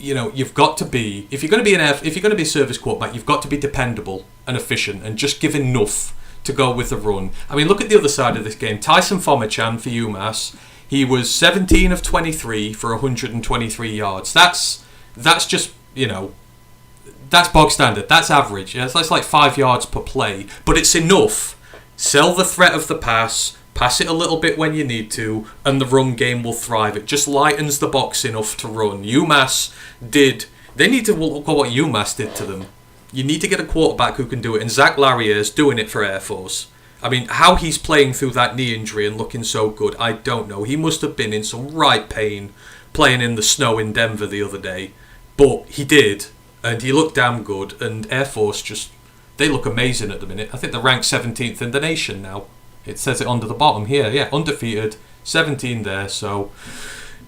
you've got to be, if you're going to be a service quarterback, you've got to be dependable and efficient and just give enough to go with the run. I mean, look at the other side of this game. Tyson Fomachan for UMass, he was 17 of 23 for 123 yards. That's just, that's bog standard. That's average. Yeah, that's like 5 yards per play, but it's enough. Sell the threat of the pass it a little bit when you need to, and the run game will thrive. It just lightens the box enough to run. UMass they need to look at what UMass did to them. You need to get a quarterback who can do it, and Zach Larrier's doing it for Air Force. I mean, how he's playing through that knee injury and looking so good, I don't know. He must have been in some right pain playing in the snow in Denver the other day, but he did, and he looked damn good, and Air Force they look amazing at the minute. I think they're ranked 17th in the nation now. It says it under the bottom here. Yeah, undefeated, 17 there, so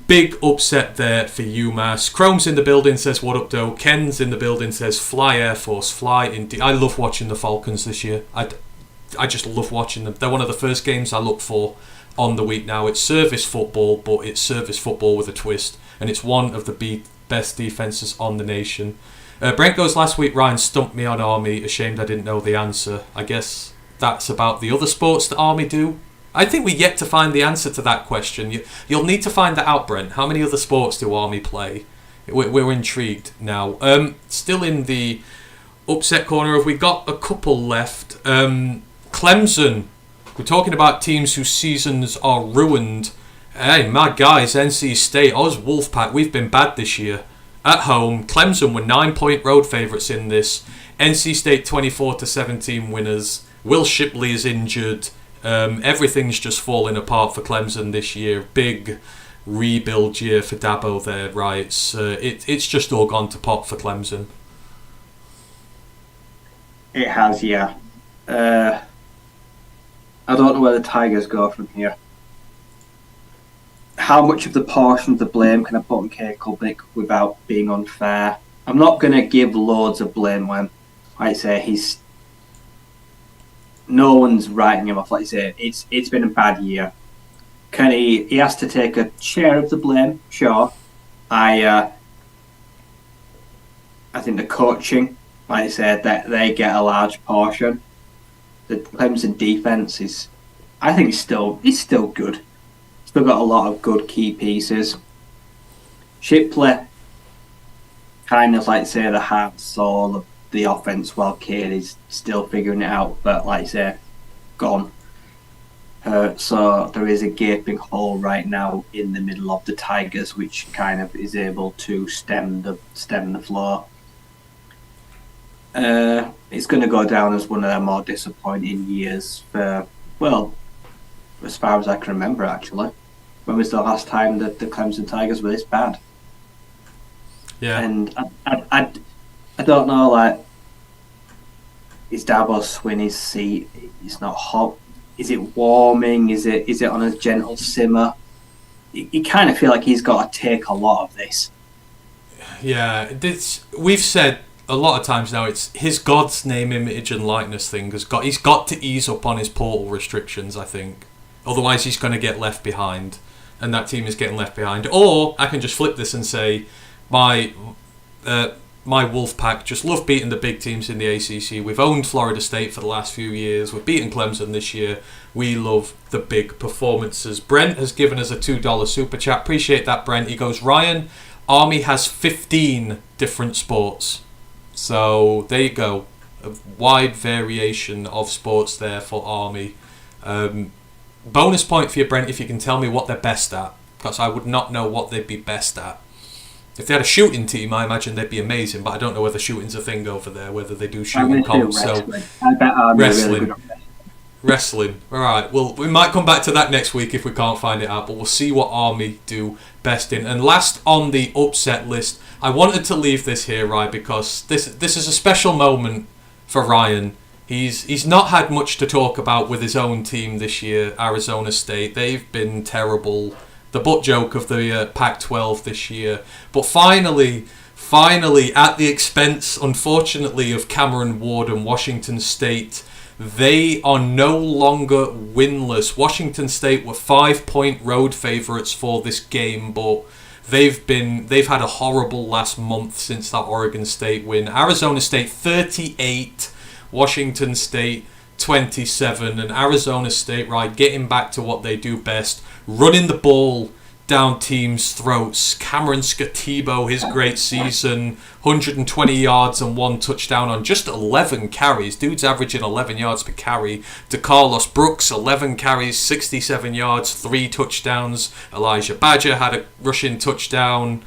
big upset there for UMass. Chrome's in the building, says what up, Doe. Ken's in the building, says fly Air Force, fly indeed. I love watching the Falcons this year. I just love watching them. They're one of the first games I look for on the week now. It's service football, but it's service football with a twist, and it's one of the best defences on the nation. Brent goes, last week Ryan stumped me on Army. Ashamed I didn't know the answer. I guess that's about the other sports that Army do. I think we're yet to find the answer to that question. You'll need to find that out, Brent. How many other sports do Army play? We're intrigued now. Still in the upset corner, have we got a couple left? Clemson we're talking about teams whose seasons are ruined. Hey, my guys, NC State, us Wolfpack, we've been bad this year. At home, Clemson were 9-point road favourites in this. NC State 24-17 winners. Will Shipley is injured. Everything's just falling apart for Clemson this year. Big rebuild year for Dabo there, right? It's just all gone to pot for Clemson. It has, yeah. I don't know where the Tigers go from here. How much of the portion of the blame can I put on Kay Kubik without being unfair? I'm not going to give loads of blame when, like I say, no one's writing him off. Like I say, it's been a bad year. He has to take a share of the blame, sure. I think the coaching, like I said, that they get a large portion. The Clemson defense is still good. Still got a lot of good key pieces. Shipley, kind of like say the heart and soul of the offense, while Cade is still figuring it out. But like I say, gone. So there is a gaping hole right now in the middle of the Tigers, which kind of is able to stem the flow. It's going to go down as one of their more disappointing years for, well, as far as I can remember, actually. When was the last time that the Clemson Tigers were this bad? Yeah. And I don't know, like, is Dabo swing his seat? It's not hot. Is it warming? Is it on a gentle simmer? You kind of feel like he's got to take a lot of this. Yeah, we've said a lot of times now, it's his God's name, image and likeness thing. He's got to ease up on his portal restrictions, I think. Otherwise he's going to get left behind. And that team is getting left behind. Or I can just flip this and say, my Wolfpack just love beating the big teams in the ACC. We've owned Florida State for the last few years. We've beaten Clemson this year. We love the big performances. Brent has given us a $2 super chat. Appreciate that, Brent. He goes, Ryan, Army has 15 different sports. So there you go. A wide variation of sports there for Army. Bonus point for you, Brent, if you can tell me what they're best at. Because I would not know what they'd be best at. If they had a shooting team, I imagine they'd be amazing, but I don't know whether shooting's a thing over there, whether they do shooting comps. So I bet wrestling. Really Wrestling. Alright, well, we might come back to that next week if we can't find it out, but we'll see what Army do best in. And last on the upset list, I wanted to leave this here, right, because this is a special moment for Ryan. He's not had much to talk about with his own team this year, Arizona State. They've been terrible. The butt joke of the Pac-12 this year. But finally, at the expense, unfortunately, of Cameron Ward and Washington State, they are no longer winless. Washington State were 5-point road favourites for this game, but they've had a horrible last month since that Oregon State win. Arizona State 38, Washington State 27, and Arizona State, right, getting back to what they do best, running the ball down teams' throats. Cameron Scatibo, his great season, 120 yards and 1 touchdown on just 11 carries. Dude's averaging 11 yards per carry. DeCarlos Brooks, 11 carries, 67 yards, 3 touchdowns. Elijah Badger had a rushing touchdown.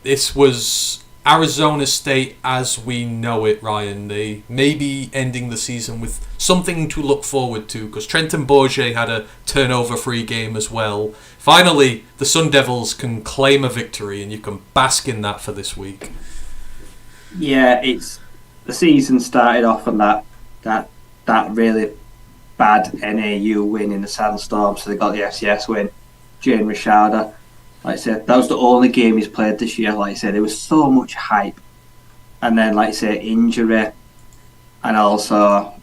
This was Arizona State as we know it, Ryan. They may be ending the season with something to look forward to, because Trenton Bourget had a turnover-free game as well. Finally, the Sun Devils can claim a victory, and you can bask in that for this week. Yeah, the season started off on that really bad NAU win in the Sandstorm, so they got the FCS win. Jane Richarda, like I said, that was the only game he's played this year. Like I said, there was so much hype, and then, like I say, injury, and also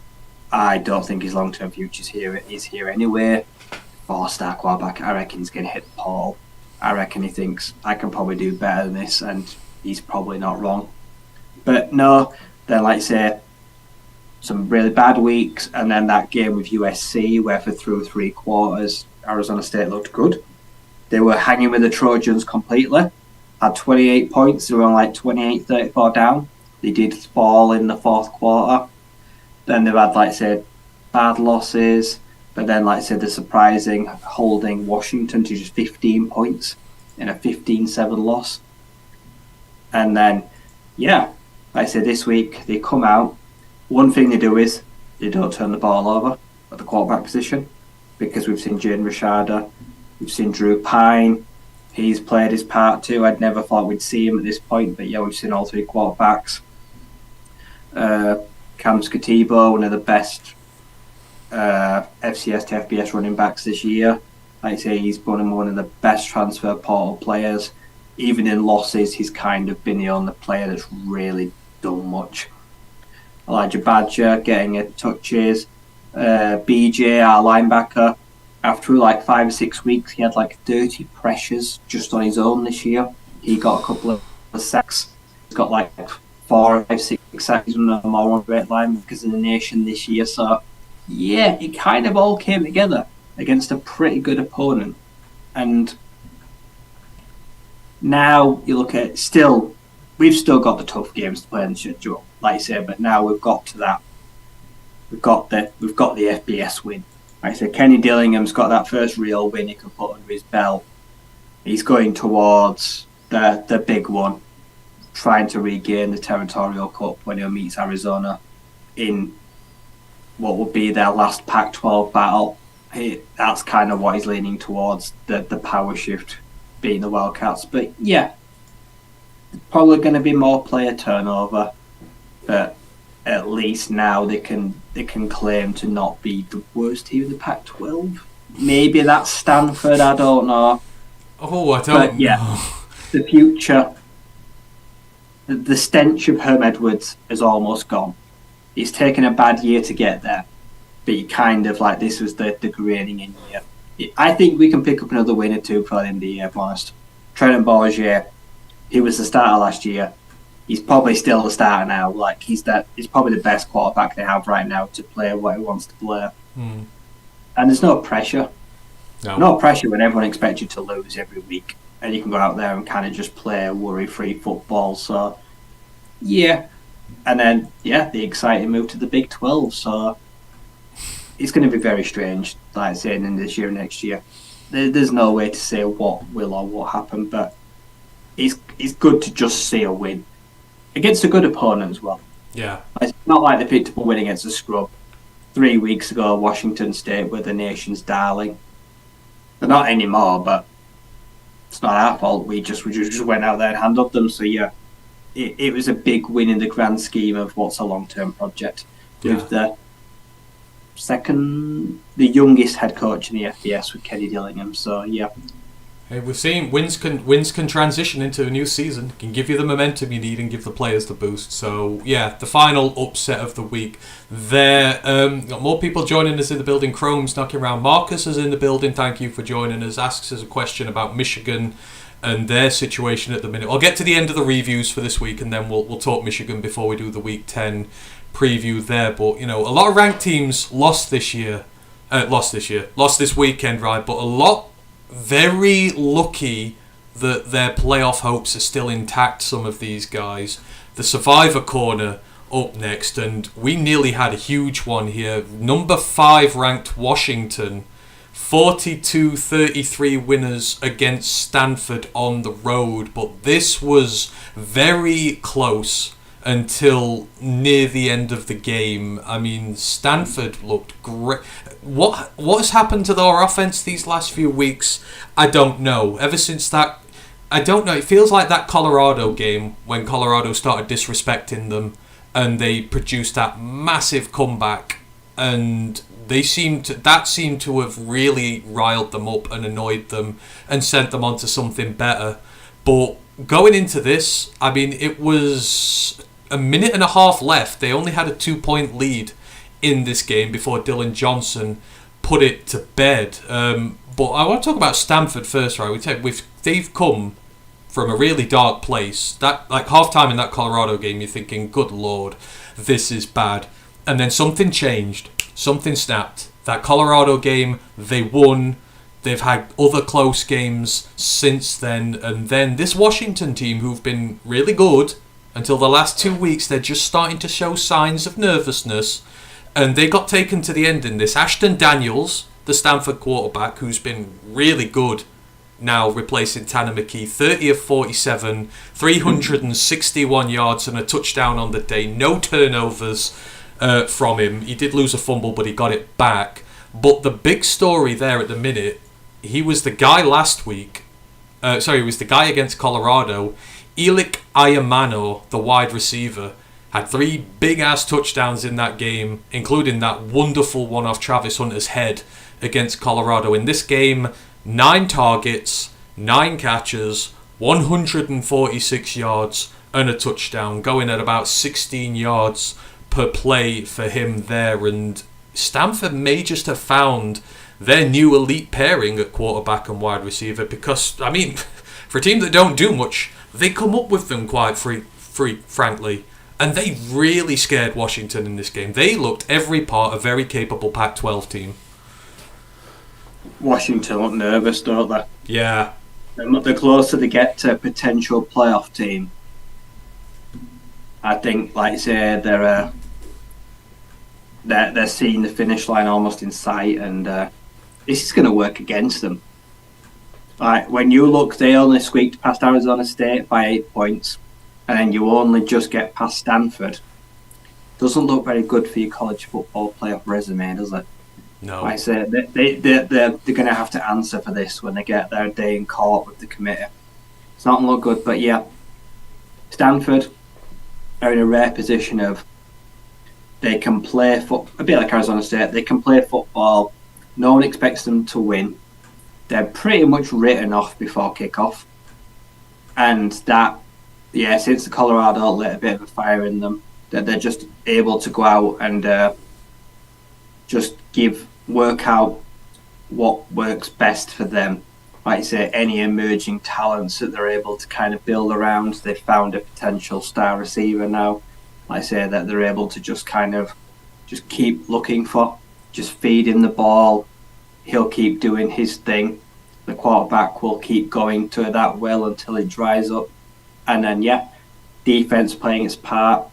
I don't think his long-term future's is here anyway. 4-star quarterback, I reckon he's going to hit the pole. I reckon he thinks I can probably do better than this, and he's probably not wrong. But no, then, like I say, some really bad weeks, and then that game with USC where for through 3 quarters Arizona State looked good. They were hanging with the Trojans completely. Had 28 points. They were on like 28-34 down. They did fall in the 4th quarter. Then they've had, like I said, bad losses. But then, like I said, the surprising holding Washington to just 15 points in a 15-7 loss. And then, like I said, this week they come out. One thing they do is they don't turn the ball over at the quarterback position, because we've seen Jaden Rashada, we've seen Drew Pine. He's played his part too. I'd never thought we'd see him at this point, but we've seen all three quarterbacks. Cam Scatibo, one of the best FCS to FBS running backs this year. Like I say, he's one of the best transfer portal players. Even in losses, he's kind of been the only player that's really done much. Elijah Badger getting a touches. BJ, our linebacker, after like 5 or 6 weeks, he had like 30 pressures just on his own this year. He got a couple of sacks. He's got like 4 or 6 sacks and more on great linebackers in the nation this year. So, it kind of all came together against a pretty good opponent. And now you look at we've still got the tough games to play in the schedule, like I said, but now we've got to that. We've got the FBS win. Like I said, Kenny Dillingham's got that first real win he can put under his belt. He's going towards the big one, trying to regain the Territorial Cup when he meets Arizona in what will be their last Pac-12 battle. That's kind of what he's leaning towards, the power shift being the Wildcats. But probably going to be more player turnover, but at least now they can claim to not be the worst team in the Pac-12. Maybe that's Stanford, I don't know. Oh, I don't know. The future, the stench of Herm Edwards is almost gone. It's taken a bad year to get there, but you kind of like this was the grading in year. I think we can pick up another win or two for the end of the year, if I'm honest. Trenton Bourgier, he was the starter last year. He's probably still the starter now. Like he's probably the best quarterback they have right now to play what he wants to play. And there's no pressure. No pressure when everyone expects you to lose every week, and you can go out there and kind of just play worry-free football. So, and then the exciting move to the Big 12. So it's going to be very strange, like I say, in this year and next year. There's no way to say what will or what happen, but it's good to just see a win against a good opponent as well. Yeah. It's not like they picked up a win against a scrub 3 weeks ago. Washington State were the nation's darling. They're not anymore, but it's not our fault. We just went out there and handled them. So it was a big win in the grand scheme of what's a long-term project. With the youngest head coach in the FBS with Kenny Dillingham. So Hey, we've seen wins can transition into a new season, can give you the momentum you need and give the players the boost. So the final upset of the week there. Got more people joining us in the building. Chrome's knocking around. Marcus is in the building. Thank you for joining us. Asks us a question about Michigan and their situation at the minute. I'll get to the end of the reviews for this week, and then we'll talk Michigan before we do the Week 10 preview there. But a lot of ranked teams lost this weekend, right? But a lot very lucky that their playoff hopes are still intact, some of these guys. The Survivor Corner up next, and we nearly had a huge one here. Number 5 ranked Washington, 42-33 winners against Stanford on the road, but this was very close until near the end of the game. I mean, Stanford looked great. What has happened to their offense these last few weeks? I don't know. Ever since that, I don't know. It feels like that Colorado game when Colorado started disrespecting them and they produced that massive comeback, and that seemed to have really riled them up and annoyed them and sent them on to something better. But going into this, I mean, it was a minute and a half left. They only had a 2-point lead in this game before Dylan Johnson put it to bed. But I want to talk about Stanford first, right? They've come from a really dark place. That like halftime in that Colorado game, you're thinking, "Good Lord, this is bad." And then something changed. Something snapped. That Colorado game, they won. They've had other close games since then, and then this Washington team, who've been really good until the last 2 weeks, they're just starting to show signs of nervousness. And they got taken to the end in this. Ashton Daniels, the Stanford quarterback, who's been really good now replacing Tanner McKee, 30 of 47, 361 yards and a touchdown on the day. No turnovers from him. He did lose a fumble, but he got it back. But the big story there at the minute, he was the guy last week. He was the guy against Colorado. Elik Ayamano, the wide receiver, had 3 big-ass touchdowns in that game, including that wonderful one off Travis Hunter's head against Colorado. In this game, 9 targets, 9 catches, 146 yards and a touchdown, going at about 16 yards per play for him there. And Stanford may just have found their new elite pairing at quarterback and wide receiver because, I mean, for a team that don't do much, they come up with them quite frankly. And they really scared Washington in this game. They looked every part a very capable Pac-12 team. Washington look nervous, don't they? Yeah. The closer they get to a potential playoff team, I think, like I say, they're seeing the finish line almost in sight, and this is going to work against them. Like, when you look, they only squeaked past Arizona State by 8 points, and then you only just get past Stanford. Doesn't look very good for your college football playoff resume, does it? No. Like I say, they're going to have to answer for this when they get their day in court with the committee. It's not look good, but yeah, Stanford are in a rare position of they can play a bit like Arizona State. They can play football. No one expects them to win. They're pretty much written off before kickoff, and that, yeah, since the Colorado lit a bit of a fire in them, that they're just able to go out and just work out what works best for them. Like I say, any emerging talents that they're able to kind of build around. They've found a potential star receiver now. Like I say, that they're able to just kind of just keep looking for, just feed him the ball. He'll keep doing his thing. The quarterback will keep going to that well until it dries up. And then, yeah, defense playing its part.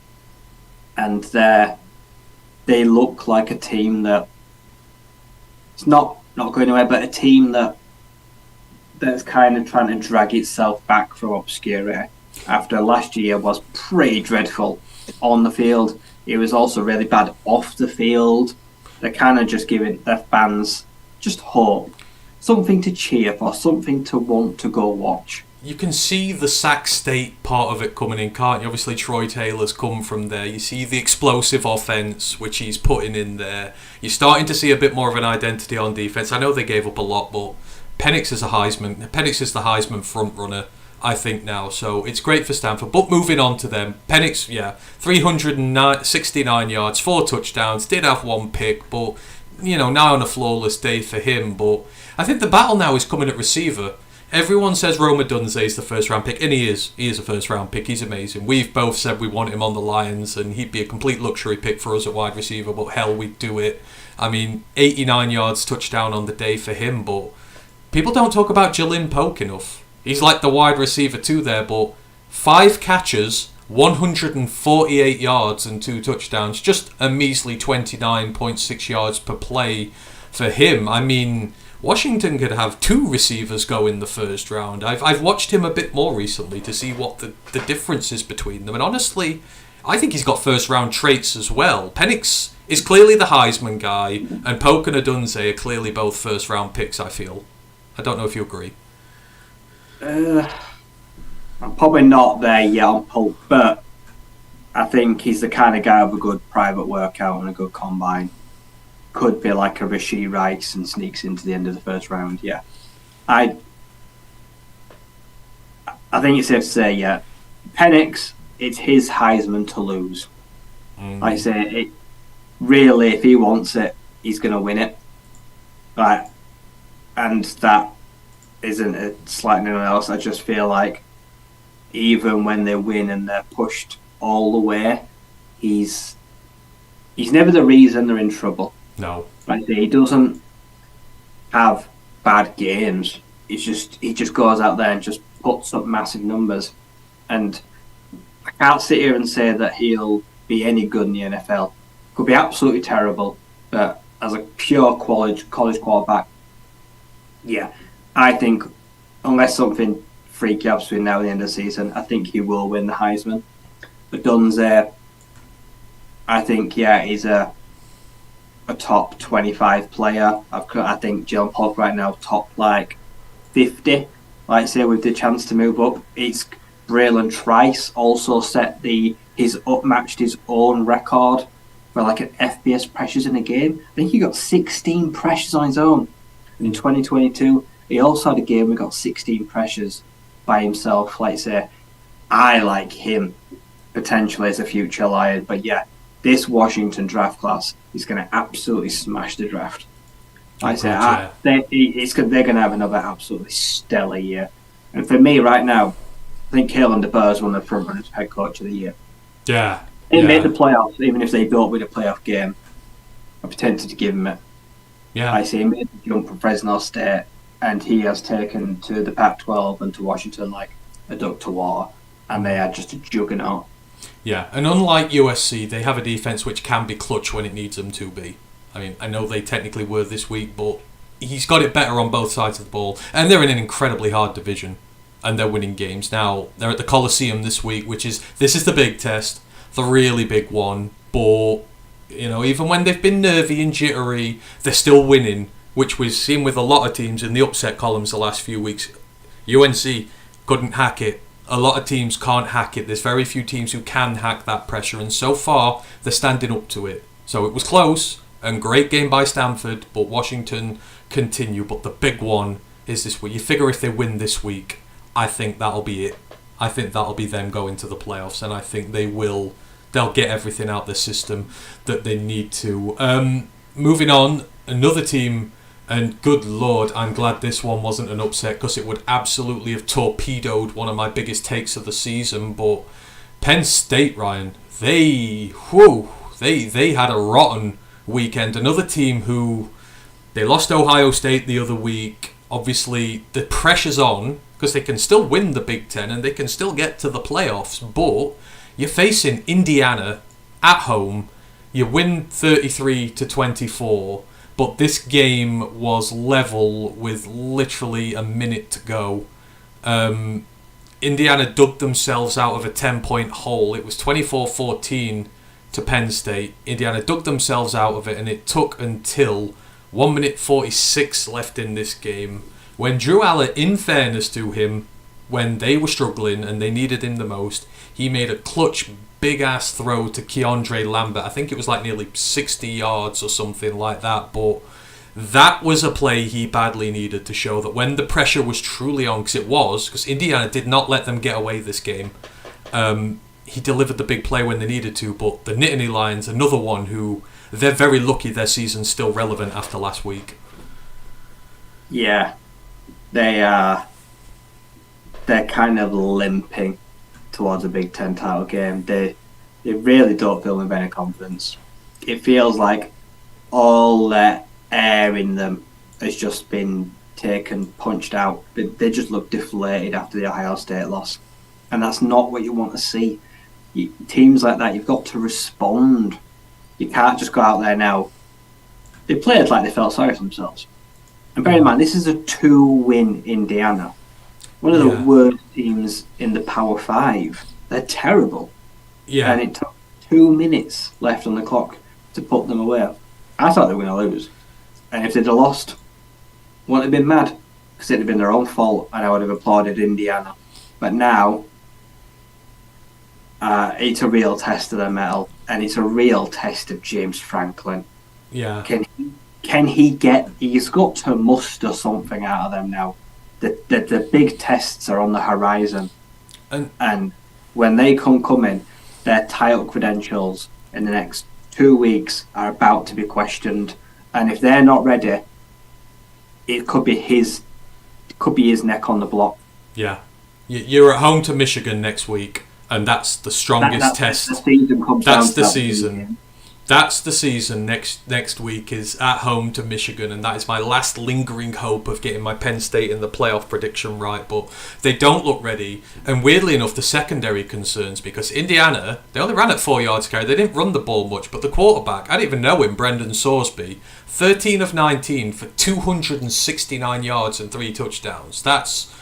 And they look like a team that it's not going anywhere, but a team that's kind of trying to drag itself back from obscurity. After last year was pretty dreadful on the field, it was also really bad off the field. They're kind of just giving their fans just hope, something to cheer for, something to want to go watch. You can see the Sac State part of it coming in, can't you? Obviously, Troy Taylor's come from there. You see the explosive offense, which he's putting in there. You're starting to see a bit more of an identity on defense. I know they gave up a lot, but Penix is the Heisman front runner, I think, now. So it's great for Stanford. But moving on to them, Penix, 369 yards, 4 touchdowns, did have 1 pick, but, now on a flawless day for him. But I think the battle now is coming at receiver. Everyone says Rome Odunze is the first round pick, and he is. He is a first round pick. He's amazing. We've both said we want him on the Lions, and he'd be a complete luxury pick for us at wide receiver, but hell, we'd do it. I mean, 89 yards touchdown on the day for him, but people don't talk about Jalen Polk enough. He's like the wide receiver too there, but 5 catches, 148 yards and 2 touchdowns, just a measly 29.6 yards per play for him. I mean, Washington could have 2 receivers go in the first round. I've watched him a bit more recently to see what the difference is between them. And honestly, I think he's got first round traits as well. Penix is clearly the Heisman guy, and Polk and Odunze are clearly both first round picks, I feel. I don't know if you agree. I'm probably not there yet on Polk, but I think he's the kind of guy with a good private workout and a good combine. Could be like a Rashee Rice and sneaks into the end of the first round. Yeah, I think it's safe to say, yeah, Penix, it's his Heisman to lose. Like I say, really, if he wants it, he's going to win it. Right, and that isn't a slight anyone else. I just feel like even when they win and they're pushed all the way, he's never the reason they're in trouble. No. Like, he doesn't have bad games. He just goes out there and just puts up massive numbers. And I can't sit here and say that he'll be any good in the NFL. Could be absolutely terrible, but as a pure college quarterback, yeah, I think unless something freaky happens between now and the end of the season, I think he will win the Heisman. But Dunze, I think, he's a top 25 player. I think Jalen Polk right now top 50. Like I say, with the chance to move up, it's Braylon Trice also matched his own record for an FBS pressures in a game. I think he got 16 pressures on his own. And in 2022, he also had a game where he got 16 pressures by himself. Like I say, I like him potentially as a future Lion. But this Washington draft class is going to absolutely smash the draft. Like I say, they're going to have another absolutely stellar year. And for me right now, I think Kalen DeBoer is one of the front runners for head coach of the year. Yeah. He made the playoffs, even if they built with a playoff game. I'm tempted to give him it. Yeah. I see he made the jump from Fresno State, and he has taken to the Pac-12 and to Washington like a duck to water, and they are just a juggernaut. Yeah, and unlike USC, they have a defense which can be clutch when it needs them to be. I mean, I know they technically were this week, but he's got it better on both sides of the ball, and they're in an incredibly hard division, and they're winning games. Now, they're at the Coliseum this week, this is the big test, the really big one, but, even when they've been nervy and jittery, they're still winning, which we've seen with a lot of teams in the upset columns the last few weeks. UNC couldn't hack it. A lot of teams can't hack it. There's very few teams who can hack that pressure, and so far, they're standing up to it. So it was close, and great game by Stanford, but Washington continue. But the big one is this week. You figure if they win this week, I think that'll be it. I think that'll be them going to the playoffs, and I think they'll get everything out of the system that they need to. Moving on, another team, and good lord, I'm glad this one wasn't an upset, because it would absolutely have torpedoed one of my biggest takes of the season. But Penn State, Ryan, they had a rotten weekend. Another team who they lost Ohio State the other week. Obviously, the pressure's on because they can still win the Big Ten and they can still get to the playoffs. But you're facing Indiana at home. You win 33-24. But this game was level with literally a minute to go. Indiana dug themselves out of a 10-point hole. It was 24-14 to Penn State. Indiana dug themselves out of it, and it took until 1 minute 46 left in this game when Drew Aller, in fairness to him, when they were struggling and they needed him the most, he made a clutch big-ass throw to Keandre Lambert. I think it was nearly 60 yards or something like that, but that was a play he badly needed to show that when the pressure was truly on, because Indiana did not let them get away this game. He delivered the big play when they needed to, but the Nittany Lions, another one who they're very lucky their season's still relevant after last week. Yeah, they're kind of limping towards a Big Ten title game. They really don't feel with any confidence. It feels like all that air in them has just been punched out. They just look deflated after the Ohio State loss. And that's not what you want to see. Teams like that, you've got to respond. You can't just go out there now. They played like they felt sorry for themselves. And bear in mind, this is a 2-win Indiana. One of the worst teams in the Power 5. They're terrible. Yeah. And it took 2 minutes left on the clock to put them away. I thought they were going to lose. And if they'd have lost, I wouldn't have been mad. Because it'd have been their own fault and I would have applauded Indiana. But now, it's a real test of their mettle. And it's a real test of James Franklin. Yeah. Can he he's got to muster something out of them now. The big tests are on the horizon. And when they come in, their title credentials in the next 2 weeks are about to be questioned. And if they're not ready, it could be his neck on the block. Yeah. You're at home to Michigan next week, and that's the strongest test. The season comes that's down the season. That's the season. Next week is at home to Michigan, and that is my last lingering hope of getting my Penn State in the playoff prediction right. But they don't look ready, and weirdly enough, the secondary concerns, because Indiana, they only ran at 4 yards carry. They didn't run the ball much, but the quarterback, I didn't even know him, Brendan Sorsby, 13 of 19 for 269 yards and 3 touchdowns. That's,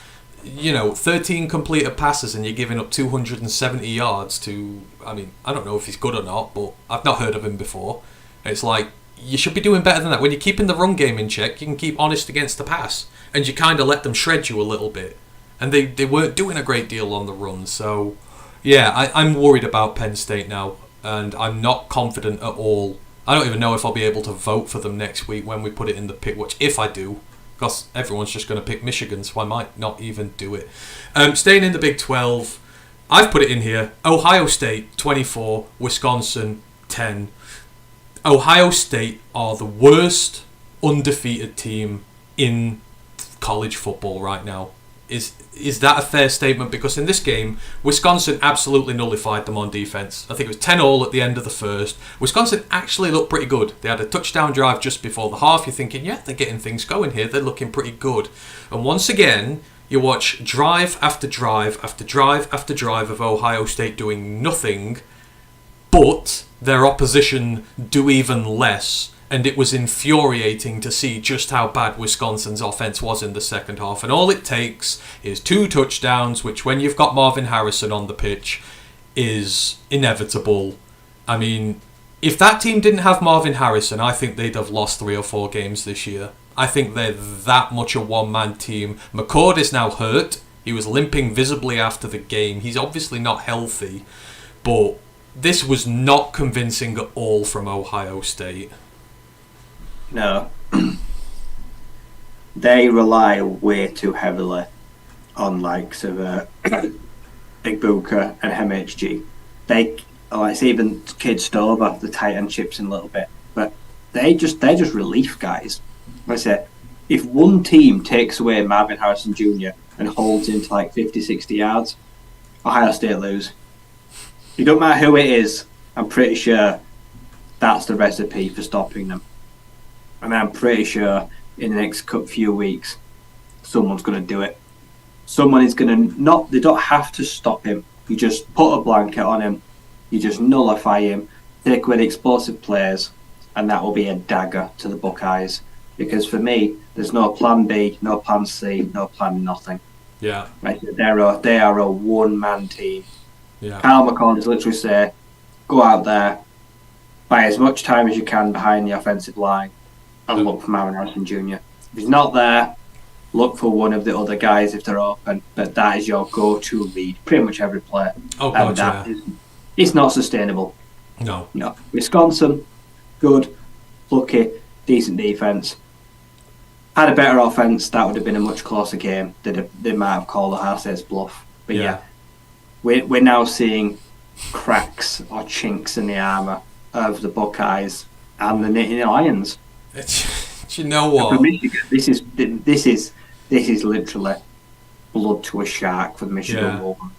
13 completed passes and you're giving up 270 yards to, I don't know if he's good or not, but I've not heard of him before. It's like, you should be doing better than that. When you're keeping the run game in check, you can keep honest against the pass, and you kind of let them shred you a little bit. And they weren't doing a great deal on the run, so yeah, I'm worried about Penn State now, and I'm not confident at all. I don't even know if I'll be able to vote for them next week when we put it in the pick, which if I do, because everyone's just going to pick Michigan, so I might not even do it. Staying in the Big 12, I've put it in here. Ohio State, 24. Wisconsin, 10. Ohio State are the worst undefeated team in college football right now. Is that a fair statement? Because in this game, Wisconsin absolutely nullified them on defense. I think it was 10-all at the end of the first. Wisconsin actually looked pretty good. They had a touchdown drive just before the half. You're thinking, yeah, they're getting things going here. They're looking pretty good. And once again, you watch drive after drive after drive after drive of Ohio State doing nothing, but their opposition do even less. And it was infuriating to see just how bad Wisconsin's offense was in the second half. And all it takes is 2 touchdowns, which when you've got Marvin Harrison on the pitch is inevitable. I mean, if that team didn't have Marvin Harrison, I think they'd have lost 3 or 4 games this year. I think they're that much a one-man team. McCord is now hurt. He was limping visibly after the game. He's obviously not healthy. But this was not convincing at all from Ohio State. No. They rely way too heavily on likes of Big Booker and MHG. It's even Kid Stover, the tight end chips in a little bit. But they're just relief guys. Like I say, if one team takes away Marvin Harrison Jr. and holds him to like 50, 60 yards, Ohio State lose. It don't matter who it is, I'm pretty sure that's the recipe for stopping them. And I'm pretty sure in the next few weeks, someone's going to do it. Someone is going to they don't have to stop him. You just put a blanket on him. You just nullify him, take away the explosive players, and that will be a dagger to the Buckeyes. Because for me, there's no plan B, no plan C, no plan nothing. Yeah. Right? They are a one-man team. Yeah. Kyle McCord is literally say, go out there, buy as much time as you can behind the offensive line, and look for Marvin Harrison Jr. If he's not there, look for one of the other guys if they're open. But that is your go-to read, pretty much every play. Oh, God, yeah. It's not sustainable. No. Wisconsin, good, lucky, decent defense. Had a better offense, that would have been a much closer game. They might have called Ohio State's bluff. But yeah, we're now seeing cracks or chinks in the armour of the Buckeyes and the Nittany Lions. Do you know what? For Michigan, this is literally blood to a shark for the Michigan Wolverines.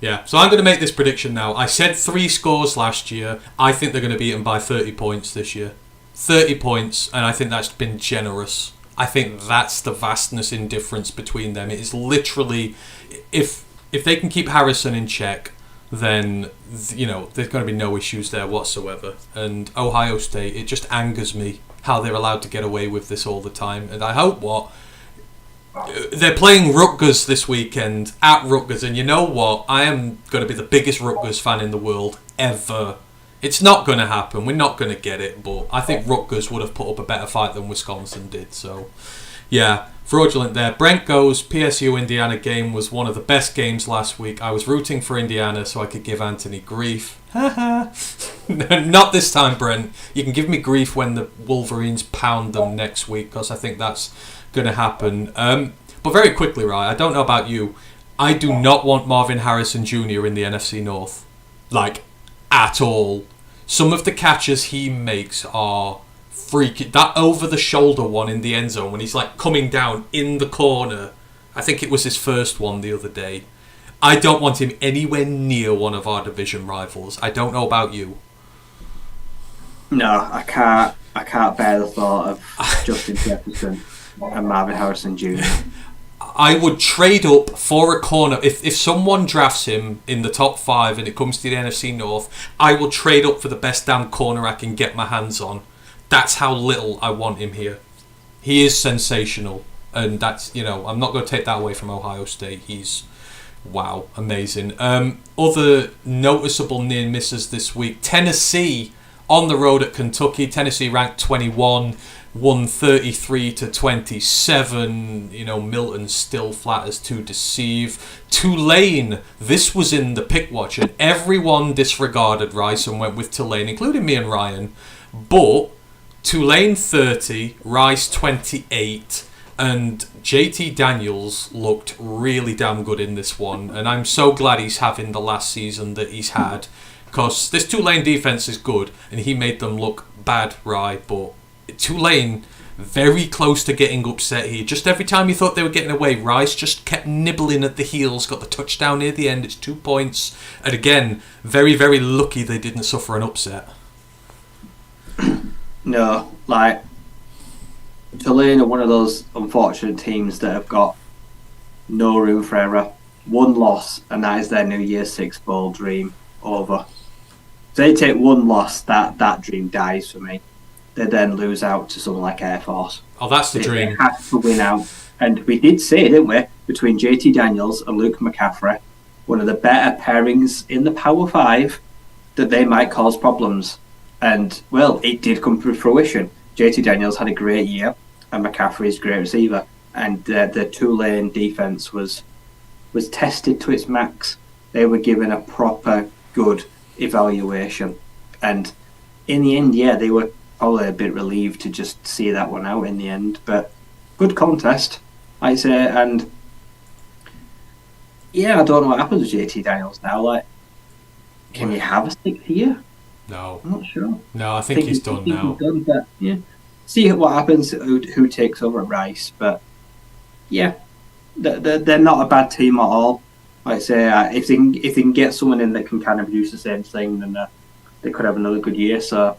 Yeah, so I'm going to make this prediction now. I said 3 scores last year. I think they're going to beat them by 30 points this year. 30 points, and I think that's been generous. I think that's the vastness in difference between them. It is literally, if they can keep Harrison in check, then there's going to be no issues there whatsoever. And Ohio State, it just angers me how they're allowed to get away with this all the time. And I hope they're playing Rutgers this weekend at Rutgers, and you know what? I am going to be the biggest Rutgers fan in the world ever. It's not going to happen. We're not going to get it, but I think Rutgers would have put up a better fight than Wisconsin did. So, yeah, fraudulent there. Brent goes, PSU-Indiana game was one of the best games last week. I was rooting for Indiana so I could give Antony grief. Not this time, Brent. You can give me grief when the Wolverines pound them next week, because I think that's going to happen. But very quickly, right, I don't know about you. I do not want Marvin Harrison Jr. in the NFC North. Like, at all. Some of the catches he makes are freaky. That over-the-shoulder one in the end zone when he's like coming down in the corner. I think it was his first one the other day. I don't want him anywhere near one of our division rivals. I don't know about you. No, I can't. I can't bear the thought of Justin Jefferson and Marvin Harrison Jr. I would trade up for a corner. If someone drafts him in the top 5 and it comes to the NFC North, I will trade up for the best damn corner I can get my hands on. That's how little I want him here. He is sensational. And that's, I'm not going to take that away from Ohio State. He's, wow, amazing. Other noticeable near misses this week. Tennessee on the road at Kentucky. Tennessee ranked 21. Won 33-27. Milton still flat as to deceive. Tulane, this was in the pick watch, and everyone disregarded Rice and went with Tulane, including me and Ryan. But Tulane 30, Rice 28, and JT Daniels looked really damn good in this one, and I'm so glad he's having the last season that he's had, because this Tulane defense is good, and he made them look bad, right? But Tulane, very close to getting upset here. Just every time you thought they were getting away, Rice just kept nibbling at the heels, got the touchdown near the end. It's 2 points. And again, very, very lucky they didn't suffer an upset. No, Tulane are one of those unfortunate teams that have got no room for error. One loss, and that is their New Year's Six bowl dream over. If they take one loss, that dream dies for me. They then lose out to someone like Air Force. Oh, that's the dream. They have to win out. And we did say, didn't we, between JT Daniels and Luke McCaffrey, one of the better pairings in the Power 5, that they might cause problems. And, well, it did come to fruition. JT Daniels had a great year, and McCaffrey's a great receiver. And the Tulane defense was tested to its max. They were given a proper good evaluation. And in the end, they were probably a bit relieved to just see that one out in the end, but good contest, I'd say. And I don't know what happens with JT Daniels now. Can you have a 6th year? No, I'm not sure. No, I think he's done now. He's done, but see what happens. Who takes over at Rice? But they're not a bad team at all. I'd say if they can get someone in that can kind of produce the same thing, then they could have another good year. So.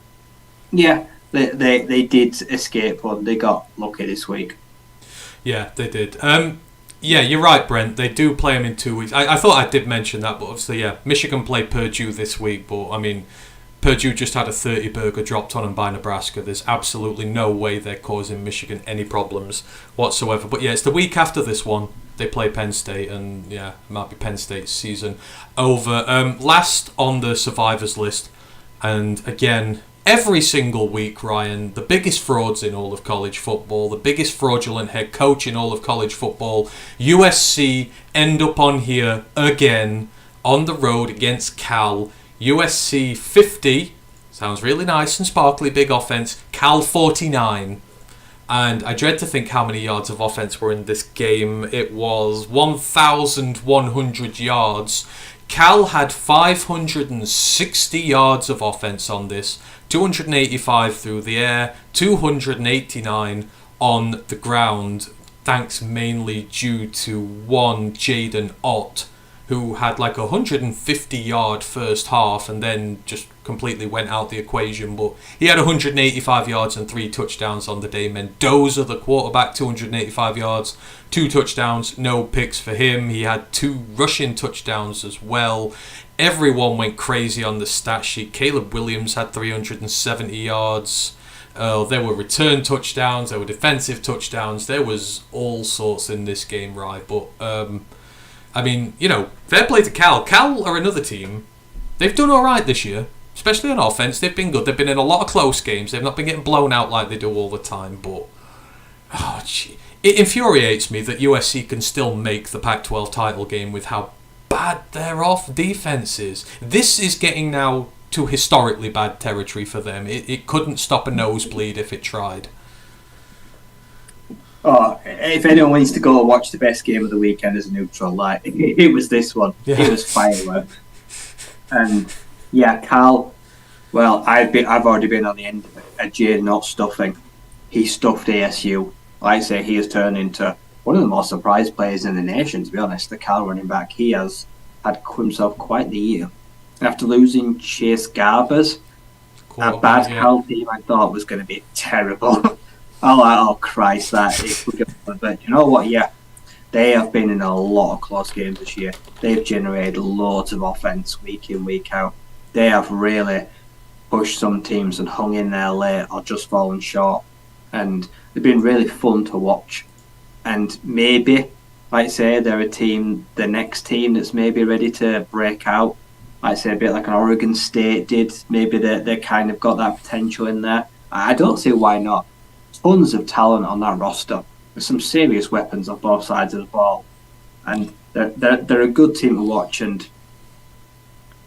Yeah, they did escape one. They got lucky this week. Yeah, they did. You're right, Brent. They do play them in 2 weeks. I thought I did mention that, but obviously, Michigan played Purdue this week, but I mean, Purdue just had a 30-burger dropped on them by Nebraska. There's absolutely no way they're causing Michigan any problems whatsoever. But it's the week after this one. They play Penn State, and it might be Penn State's season over. Last on the survivors list, and again, every single week, Ryan, the biggest frauds in all of college football, the biggest fraudulent head coach in all of college football, USC end up on here again on the road against Cal. USC 50, sounds really nice and sparkly, big offense. Cal 49. And I dread to think how many yards of offense were in this game. It was 1,100 yards. Cal had 560 yards of offense on this, 285 through the air, 289 on the ground, thanks mainly due to one Jaden Ott, who had like a 150-yard first half and then just completely went out the equation. But he had 185 yards and 3 touchdowns on the day. Mendoza, the quarterback, 285 yards, 2 touchdowns, no picks for him. He had 2 rushing touchdowns as well. Everyone went crazy on the stat sheet. Caleb Williams had 370 yards. There were return touchdowns, there were defensive touchdowns. There was all sorts in this game, right? But I mean, fair play to Cal. Cal are another team. They've done all right this year, especially on offense. They've been good. They've been in a lot of close games. They've not been getting blown out like they do all the time. But it infuriates me that USC can still make the Pac-12 title game with how bad their off defense is. This is getting now to historically bad territory for them. It couldn't stop a nosebleed if it tried. Oh, if anyone needs to go watch the best game of the weekend as a neutral, it was this one. Yeah. It was fireworks. And Cal. Well, I've already been on the end of it. Jaden not stuffing. He stuffed ASU. Like I say, he has turned into one of the most surprised players in the nation. To be honest, the Cal running back, he has had himself quite the year. After losing Chase Garbers, a bad Hull team I thought was going to be terrible. I'm like, oh Christ, that is good. But you know what? Yeah, they have been in a lot of close games this year. They've generated loads of offense week in, week out. They have really pushed some teams and hung in there late or just fallen short. And they've been really fun to watch. And maybe, like I say, they're a team, the next team that's maybe ready to break out. Like I say, a bit like an Oregon State did. Maybe they kind of got that potential in there. I don't see why not. Tons of talent on that roster. There's some serious weapons on both sides of the ball. And they're a good team to watch. And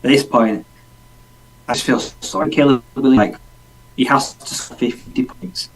at this point, I just feel sorry. Caleb, like, he has to score 50 points